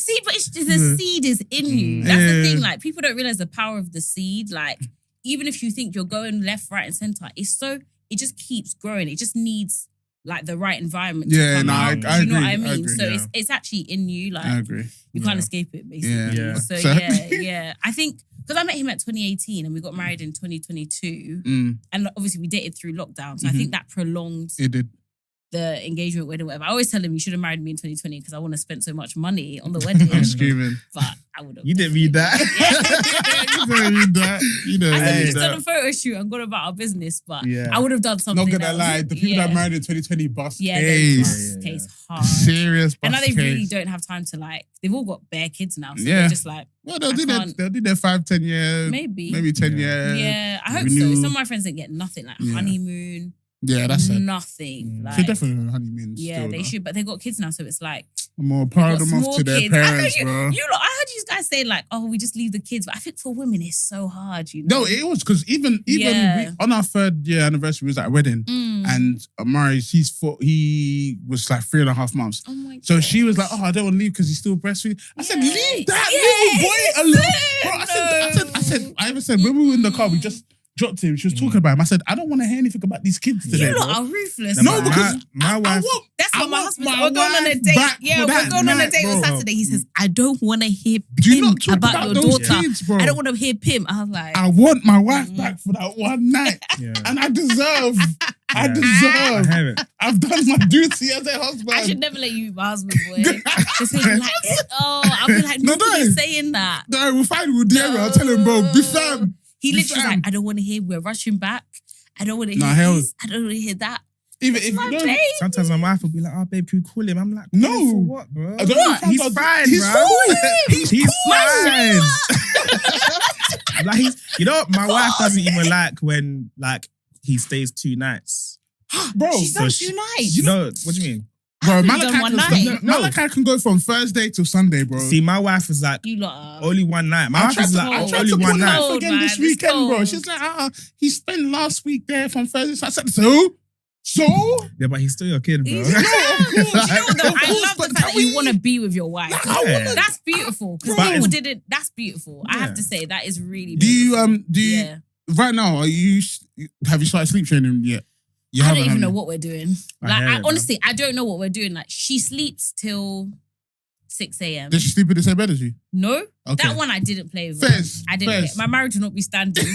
seed is in you. That's the thing. Like, people don't realize the power of the seed. Like, even if you think you're going left, right, and center, it just keeps growing. It just needs like the right environment to come out. I you know agree, what I mean? I agree, so it's actually in you. Like, I agree. You can't escape it, basically. Yeah. So I think because I met him at 2018 and we got married in 2022, and obviously we dated through lockdown. So I think that prolonged. It did. The engagement wedding, whatever. I always tell him you should have married me in 2020 because I wouldn't have spent so much money on the wedding. I'm screaming. But I would have. You didn't read that. You didn't read that. You know. I said we just done a photo shoot and gone about our business, but I would have done something. Not gonna else. lie, the people that married in 2020 bust case hard. Serious bust and now they case. really don't have time to they've all got bare kids now, so they're just like. Well, they'll do their 5-10 years. Maybe 10 years. Yeah, I hope so. Some of my friends didn't get nothing like honeymoon. Yeah, that's it. Nothing. Like, should definitely honeymoon. Yeah, they should, but they got kids now, so it's like I'm more proud of them off to their parents, bro. I heard you guys say like, "Oh, we just leave the kids," but I think for women it's so hard. You know? No, it was because even we, on our 3rd year anniversary, we was at a wedding, and Amari, he was like 3.5 months. Oh my God. So she was like, "Oh, I don't want to leave because he's still breastfeeding." I said, "Leave that little boy alone." Bro, I even said when we were in the car, we just dropped him. She was talking about him. I said, I don't want to hear anything about these kids today. You lot are ruthless. No, because my wife. That's what my husband. We're going on a date. Yeah, we're going on a date on Saturday. He says, I don't want to hear Pim about your daughter. Kids, bro. I don't want to hear Pim. I was like, I want my wife back for that one night, and I deserve. I deserve. I've done my duty as a husband. I should never let you be my husband, boy. I'll be like, nobody's saying that. No, we'll find with Diego. I'll tell him, bro, be firm. He literally was like, I don't want to hear we're rushing back. I don't want to hear this. I don't want to hear that. Even if you know, sometimes my wife will be like, "Oh, babe, can we call him?" I'm like, "No, for what, bro? I don't know. He's fine, bro. He's fine." Like my wife doesn't even like when like he stays 2 nights, bro. She's done 2 nights. No, what do you mean? Bro, Malachi can go from Thursday till Sunday, bro. See, my wife was like, only one night. My wife was like, only one night. Again this weekend, bro. She's like, he spent last week there from Thursday. So I said, so? Yeah, but he's still your kid, bro. I love the fact that you want to be with your wife. That's beautiful. Because people didn't. That's beautiful. I have to say that is really beautiful. Do you right now? Have you started sleep training yet? I don't even know what we're doing. Honestly, I don't know what we're doing. Like, she sleeps till 6 a.m. Does she sleep in the same bed as you? No. Okay. That one I didn't play with. I didn't play. My marriage would not be standing.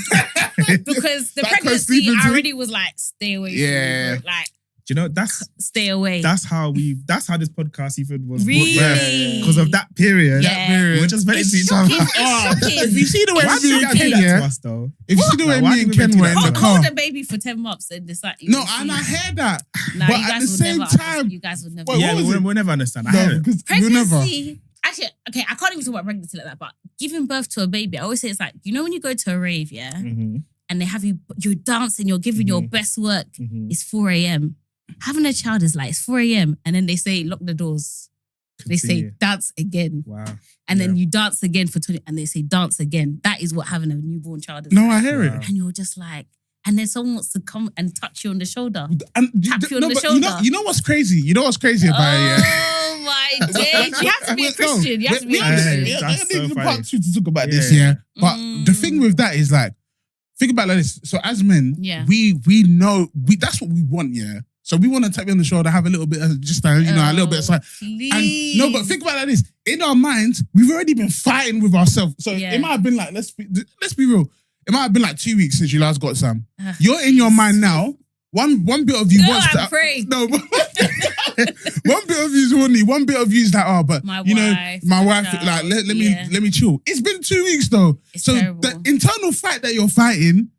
Because the pregnancy, I already was like, stay away from me. Like, do you know, stay away. That's how this podcast even was. Really? Because of that period. Yeah. That period. We're just venting to each other. If you see the way me and Ken, if you see the way me and Ken were in the car. Hold a baby for 10 months and decide. No, and I heard that. Nah, but at the same time. You guys would never. We'll never understand. I heard it. Pregnancy. Actually, okay, I can't even talk about pregnancy like that, but giving birth to a baby, I always say it's like, you know when you go to a rave, and they have you're dancing, you're giving your best work, it's 4 a.m. Having a child is like, it's 4 a.m. and then they say, lock the doors. They say, dance again. Wow. And then you dance again for 20, and they say, dance again. That is what having a newborn child is like. No, I hear it. And you're just like, and then someone wants to come and touch you on the shoulder. And tap you on the shoulder. You know what's crazy? You know what's crazy about it, yeah? Oh my days. You have to be a Christian. You have to be a Christian. That's so funny. Part two to talk about this, yeah. But the thing with that is like, think about it like this. So as men, we know that's what we want, yeah. So we want to tap you on the shoulder, have a little bit of just a little bit of side. And but think about it like this. In our minds, we've already been fighting with ourselves. So it might have been like, let's be real. It might have been like 2 weeks since you last got some. You're in your mind now. One bit of you wants to pray. No, one bit of you is horny. One bit of you is like, but my wife, like let me chill. It's been 2 weeks though. It's so terrible. The internal fight that you're fighting,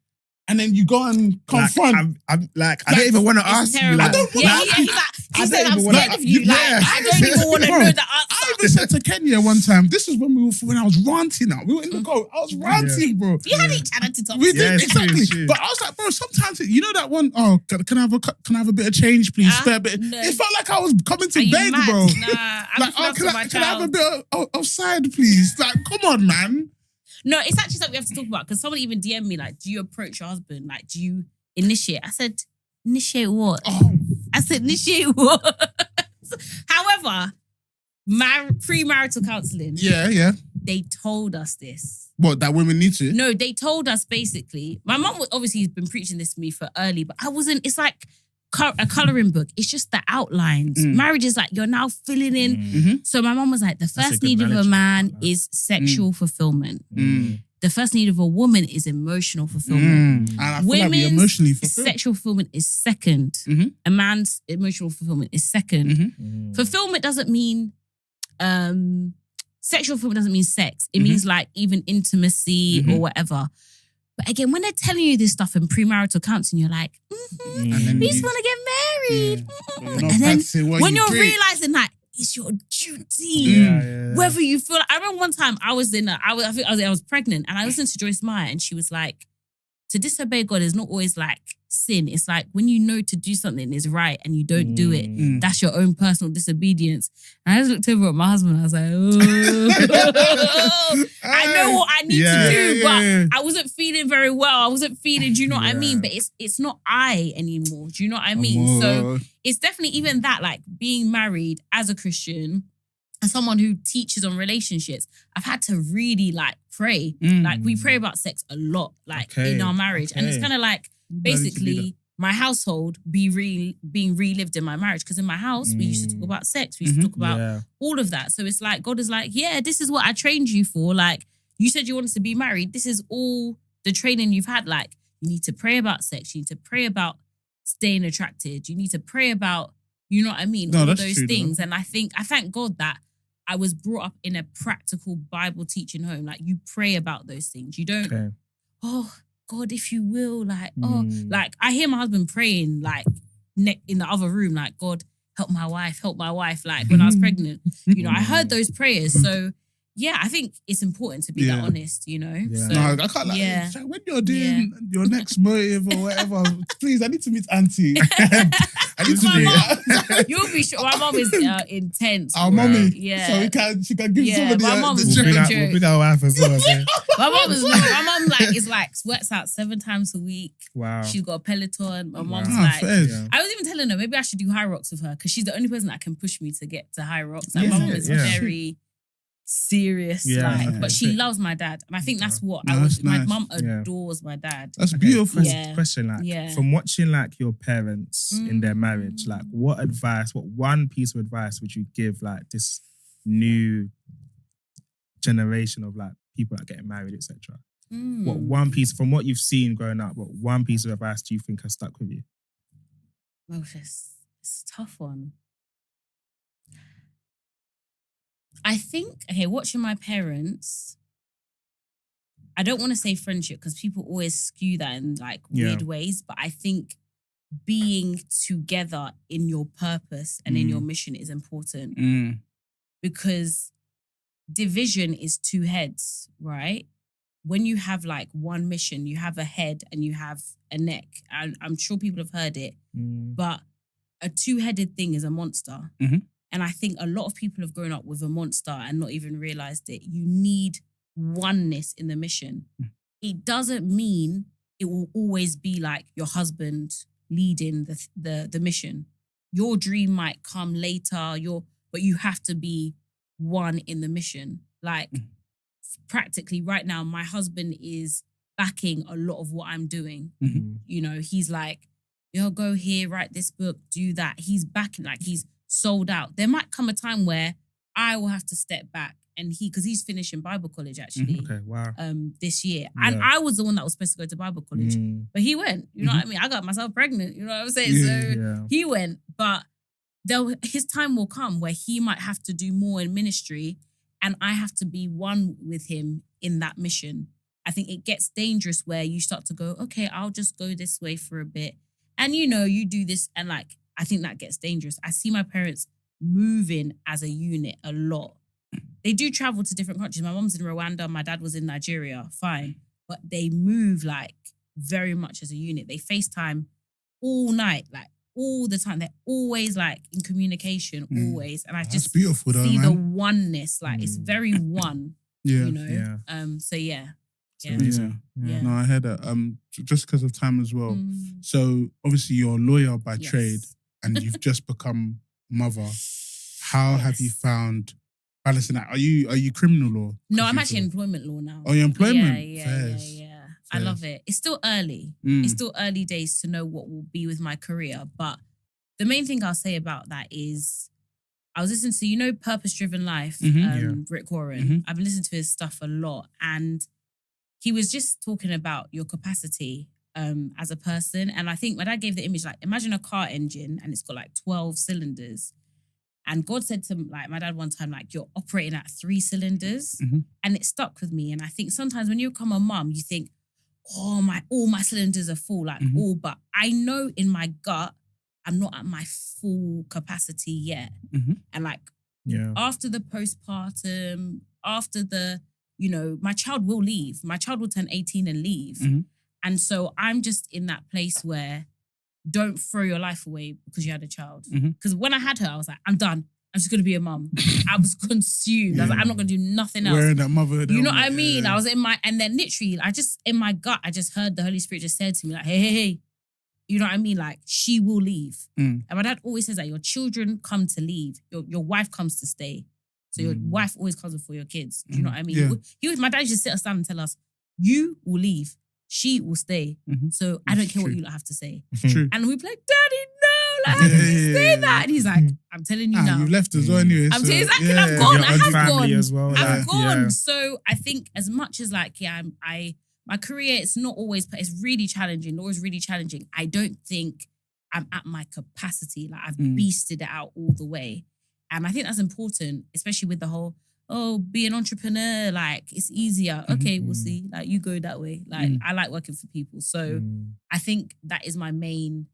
and then you go and confront. I don't even want to ask you. Like, I don't want he said, I'm scared of you. Like, I don't even want to know the answer. I even said to Kenya one time, this is when I was ranting out. We were in the car. I was ranting, bro. We had each other to talk to. We did, exactly. But I was like, bro, sometimes, you know that one, can I have a bit of change, please? Spare a bit. No. It felt like I was coming to beg, bro. Nah, can I have a bit of side, please? Like, come on, man. No, it's actually something we have to talk about because someone even DM'd me like, do you approach your husband? Like, do you initiate? I said, initiate what? I said, initiate what? However, premarital counselling. Yeah. They told us this. What, that women need to? No, they told us basically. My mum obviously has been preaching this to me for early, but I wasn't. It's like a colouring book. It's just the outlines. Marriage is like you're now filling in. Mm-hmm. So my mum was like, the first need of a man is sexual fulfillment. The first need of a woman is emotional fulfillment. And I feel like we emotionally fulfilled. Sexual fulfillment is second. A man's emotional fulfillment is second. Fulfillment doesn't mean sexual fulfillment doesn't mean sex. It means like even intimacy or whatever. But again, when they're telling you this stuff in premarital counseling, you're like, we just want to get married. And then when you're realizing that it's your duty, whether you feel. I remember one time I was pregnant, and I listened to Joyce Meyer, and she was like, to disobey God is not always like sin. It's like when you know to do something is right and you don't do it, that's your own personal disobedience. And I just looked over at my husband and I was like, I know what I need to do, but I wasn't feeling very well. I wasn't feeling, do you know what I mean? But it's not I anymore. Do you know what I mean? So it's definitely even that, like being married as a Christian and someone who teaches on relationships, I've had to really like pray. Like we pray about sex a lot, like in our marriage. And it's kind of like basically my household being relived in my marriage. Because in my house, we used to talk about sex. We used to talk about all of that. So it's like, God is like, yeah, this is what I trained you for. Like you said you wanted to be married. This is all the training you've had. Like you need to pray about sex. You need to pray about staying attracted. You need to pray about, you know what I mean? All those things. Though. And I thank God that I was brought up in a practical Bible teaching home. Like you pray about those things. You don't, oh God, if you will, like, like I hear my husband praying like in the other room, like, God, help my wife. Like when I was pregnant, you know, I heard those prayers. So yeah, I think it's important to be that honest, you know? Yeah. So, no, I can't like, when you're doing your next motive or whatever, please, I need to meet Auntie. I need to meet You'll be sure. My mom is intense. Our mommy. Yeah. So she can give somebody my mom we'll bring our wife as well. My mom like works out 7 times a week. Wow. She's got a Peloton. My mom's like, I was even telling her maybe I should do high rocks with her because she's the only person that can push me to get to high rocks. Like, my mom is very serious, but she loves my dad, and I think that's what my mum adores my dad. That's beautiful. Question, like from watching like your parents in their marriage, like what one piece of advice would you give like this new generation of like people that are getting married, etc.? What one piece from what you've seen growing up, what one piece of advice do you think has stuck with you? Well, it's a tough one. I think, watching my parents, I don't want to say friendship because people always skew that in like weird ways, but I think being together in your purpose and in your mission is important because division is 2 heads, right? When you have like one mission, you have a head and you have a neck. I'm sure people have heard it, but a 2-headed thing is a monster. And I think a lot of people have grown up with a monster and not even realized it. You need oneness in the mission. It doesn't mean it will always be like your husband leading the mission. Your dream might come later, but you have to be one in the mission. Like practically right now, my husband is backing a lot of what I'm doing. You know, he's like, yo, go here, write this book, do that. He's backing, like he's sold out. There might come a time where I will have to step back and because he's finishing Bible college actually. Okay, wow. This year. And I was the one that was supposed to go to Bible college. But he went. You know what I mean? I got myself pregnant. You know what I'm saying? He went. But his time will come where he might have to do more in ministry and I have to be one with him in that mission. I think it gets dangerous where you start to go, okay, I'll just go this way for a bit. And you know, you do this and like, I think that gets dangerous. I see my parents moving as a unit a lot. They do travel to different countries. My mom's in Rwanda, my dad was in Nigeria, fine. But they move like very much as a unit. They FaceTime all night, like all the time. They're always like in communication, always. And I just beautiful, though, see man. the oneness, like it's very one, you know? So yeah. Yeah. No, I heard that. Just because of time as well. So obviously you're a lawyer by trade and you've just become mother. How have you found balancing that? Are you criminal law? No, I'm actually in employment law now. Oh, you're employment? Yeah. I love it. It's still early. It's still early days to know what will be with my career. But the main thing I'll say about that is I was listening to, Purpose Driven Life, Rick Warren. I've been listening to his stuff a lot. And he was just talking about your capacity as a person. And I think my dad gave the image, like, imagine a car engine and it's got like 12 cylinders. And God said to like my dad one time, like, you're operating at 3 cylinders. And it stuck with me. And I think sometimes when you become a mum, you think, all my cylinders are full, like but I know in my gut, I'm not at my full capacity yet. And like, after the postpartum, after the, my child will leave. My child will turn 18 and leave. And so I'm just in that place where don't throw your life away because you had a child. Because when I had her, I was like, I'm done. I'm just going to be a mum. I was consumed. I was like, I'm not going to do nothing else. Wearing that motherhood. You know what I mean? I was and then literally, in my gut, I just heard the Holy Spirit just said to me like, hey. You know what I mean? Like, she will leave. And my dad always says that your children come to leave. Your wife comes to stay. So your wife always comes before your kids. Do you know what I mean? My dad used to sit us down and tell us, you will leave. She will stay. So I don't care what you have to say. True. And we'd be like, Daddy, no. Like, how can you say that? And he's like, I'm telling you now. You left as well anyway. I'm telling you, exactly, I've gone. I have gone. As well, I've gone. So I think as much as like, my career, it's not always, it's really challenging. Always really challenging. I don't think I'm at my capacity. Like I've beasted it out all the way. And I think that's important, especially with the whole, be an entrepreneur, like it's easier. Okay, we'll see. Like you go that way. Like I like working for people. So I think that is my main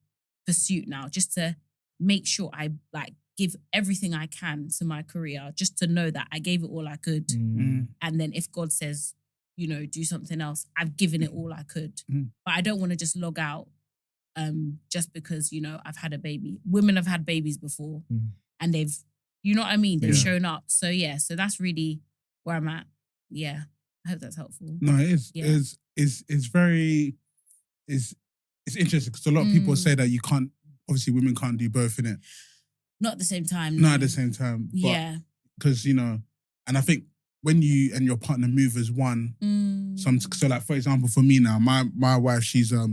pursuit now, just to make sure I like give everything I can to my career, just to know that I gave it all I could. And then if God says, do something else, I've given it all I could. But I don't want to just log out just because, I've had a baby. Women have had babies before and they've, you know what I mean? They've shown up. So so that's really where I'm at. Yeah. I hope that's helpful. No, it is. Yeah. It's very, it's interesting because a lot of people say that you can't, obviously women can't do both, innit? Not at the same time. Not at the same time. But, because, and I think when you and your partner move as one, so like, for example, for me now, my wife, she's a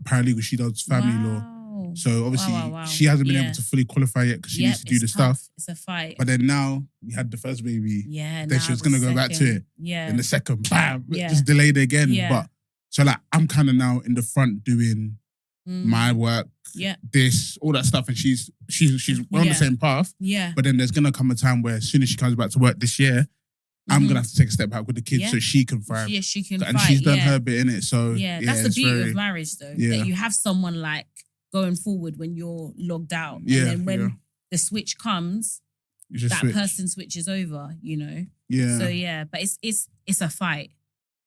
paralegal, she does family law. So obviously she hasn't been able to fully qualify yet because she needs to do the stuff. It's a fight. But then now we had the first baby. Yeah. Then she was going to go back to it. Yeah. And the second, bam, just delayed it again. Yeah. But so like I'm kind of now in the front doing my work, this, all that stuff. And she's on the same path. Yeah. But then there's going to come a time where as soon as she comes back to work this year, I'm going to have to take a step back with the kids so she can thrive. Yeah, she can and she's done her bit in it. So that's the beauty of marriage though. That you have someone like going forward when you're logged out. And then when the switch comes, that person switches over, Yeah. So but it's a fight.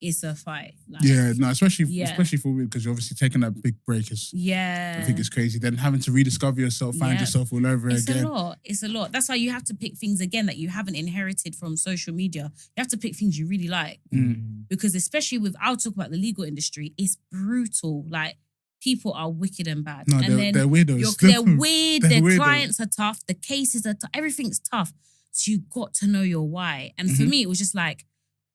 it's a fight. Like, especially for women, because you're obviously taking that big break. I think it's crazy. Then having to rediscover yourself, find yourself all over again. It's a lot. That's why you have to pick things again that you haven't inherited from social media. You have to pick things you really like. Because especially I'll talk about the legal industry, it's brutal. Like, people are wicked and bad. No, they're weirdos. They're weird. Their clients are tough. The cases are tough. Everything's tough. So you got to know your why. And for me, it was just like,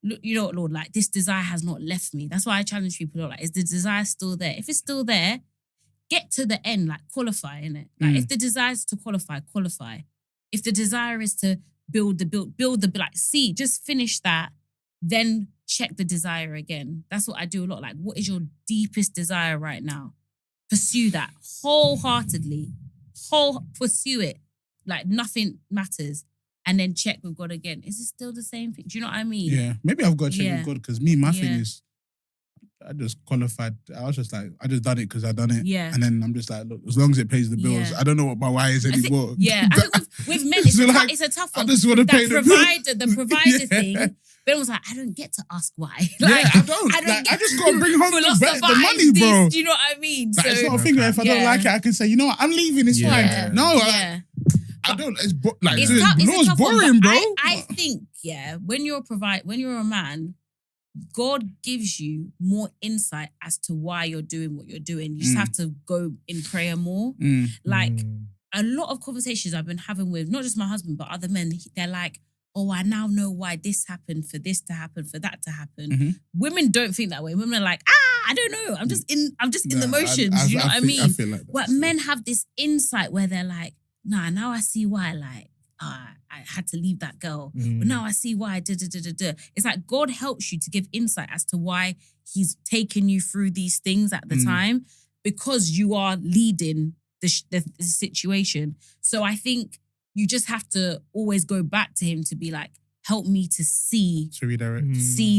look, you know what, Lord, like, this desire has not left me. That's why I challenge people, like, is the desire still there? If it's still there, get to the end, like, qualify, innit? Like, if the desire is to qualify. If the desire is to build the, like, just finish that, then check the desire again. That's what I do a lot. Like, what is your deepest desire right now? Pursue that wholeheartedly. Pursue it. Like, nothing matters. And then check with God again. Is it still the same thing? Do you know what I mean? Yeah. Maybe I've got to check with God, because my thing is, I just qualified. I was just like, I just done it because I done it. Yeah. And then I'm just like, look, as long as it pays the bills, I don't know what my why is anymore. I think with men, it's a tough one. I just want to pay the bills. The provider thing. Ben was like, I don't get to ask why. Like, I don't. I just got to bring home the money, bro. Do you know what I mean? Like, it's not a thing where if I don't like it, I can say, you know what, I'm leaving. It's fine. No, I don't. It's boring, bro. I think, when you're a man, God gives you more insight as to why you're doing what you're doing. You just have to go in prayer more. Like, a lot of conversations I've been having with not just my husband, but other men, they're like, oh, I now know why this happened, for this to happen, for that to happen. Women don't think that way. Women are like, I don't know. I'm just in the motions. You know what I mean? I feel like that. But men have this insight where they're like, nah, now I see why, like, I had to leave that girl. But now I see why, It's like God helps you to give insight as to why he's taken you through these things at the time, because you are leading the situation. So I think you just have to always go back to him to be like, help me to see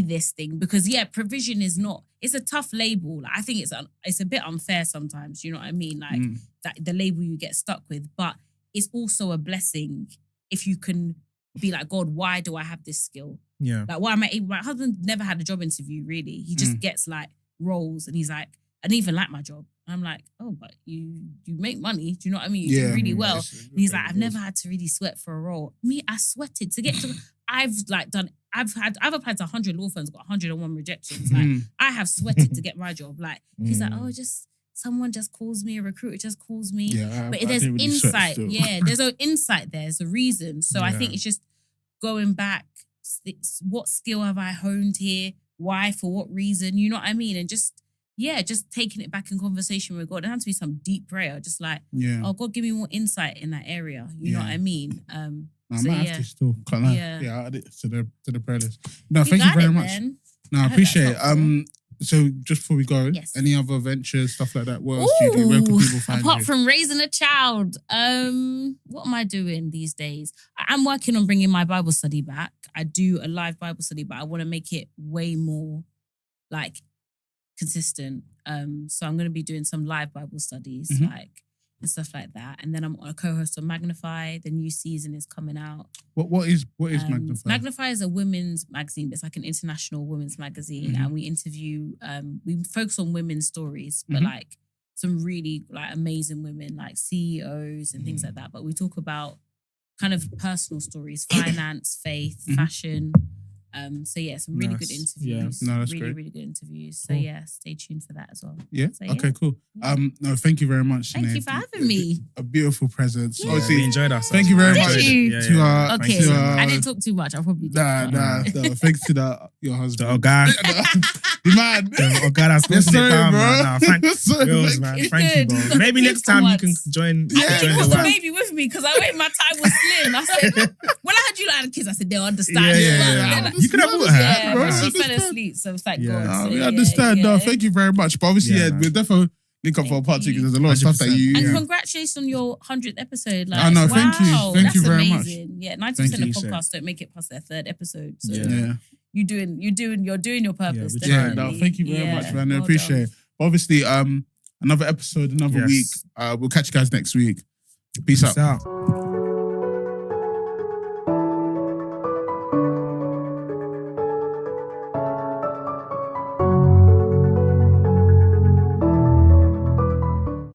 this thing. Because provision is not, it's a tough label. Like, I think it's a bit unfair sometimes, you know what I mean? Like, that the label you get stuck with, but it's also a blessing if you can be like, God, why do I have this skill? Yeah. Like, why am I able? My husband never had a job interview, really. He just gets like roles, and he's like, I didn't even like my job. I'm like, oh, but you make money. Do you know what I mean? You do really well. And he's like, I've never had to really sweat for a role. Me, I sweated to get to. I've applied to 100 law firms, got 101 rejections. Like, I have sweated to get my job. Like, he's like, oh, someone just calls me, a recruiter just calls me. Yeah, but there's really insight. There's no insight there. There's a reason. So I think it's just going back. What skill have I honed here? Why? For what reason? You know what I mean? And just taking it back in conversation with God. It doesn't have to be some deep prayer. Just like, oh, God, give me more insight in that area. You know what I mean? I might have to still cut that. Yeah, add it to the prayer list. No, thank you very much. Then. No, I appreciate it. So just before we go, any other ventures, stuff like that? What else do you do? Where can people find you? Apart from raising a child, what am I doing these days? I'm working on bringing my Bible study back. I do a live Bible study, but I want to make it way more like consistent. So I'm going to be doing some live Bible studies, and stuff like that. And then I'm a co-host on Magnify. The new season is coming out. What is Magnify? Magnify is a women's magazine. It's like an international women's magazine, and we interview. We focus on women's stories, but like some really like amazing women, like CEOs and things like that. But we talk about kind of personal stories, finance, faith, fashion. Some really good interviews. Yeah. No, that's great. Really good interviews. Cool. So stay tuned for that as well. Yeah. So, okay, cool. Yeah. No, thank you very much, Sinead. Thank you for having me. A beautiful presence. Yeah. Obviously, we enjoyed ourselves. Thank you very much. I didn't talk too much. I probably did. Nah. Thanks to your husband. The guy. The man. The guy that's holding it down, man. Nah, thank you, bro. Maybe next time you can join. The baby with me, because my time was slim. I said, when I had you like the kids, I said they'll understand. Yeah. You could have brought her. Bro, she fell asleep, so it's like God. So, we understand. No, thank you very much. But obviously, we'll definitely link up for a part 2, because there's a lot of stuff that you. And congratulations on your 100th episode. Like, I know. Thank you very much. Yeah, 90% of podcasts don't make it past their 3rd episode. So you're doing your purpose. Yeah, no, thank you very much, man. I appreciate it. But obviously, another episode, another week. We'll catch you guys next week. Peace out.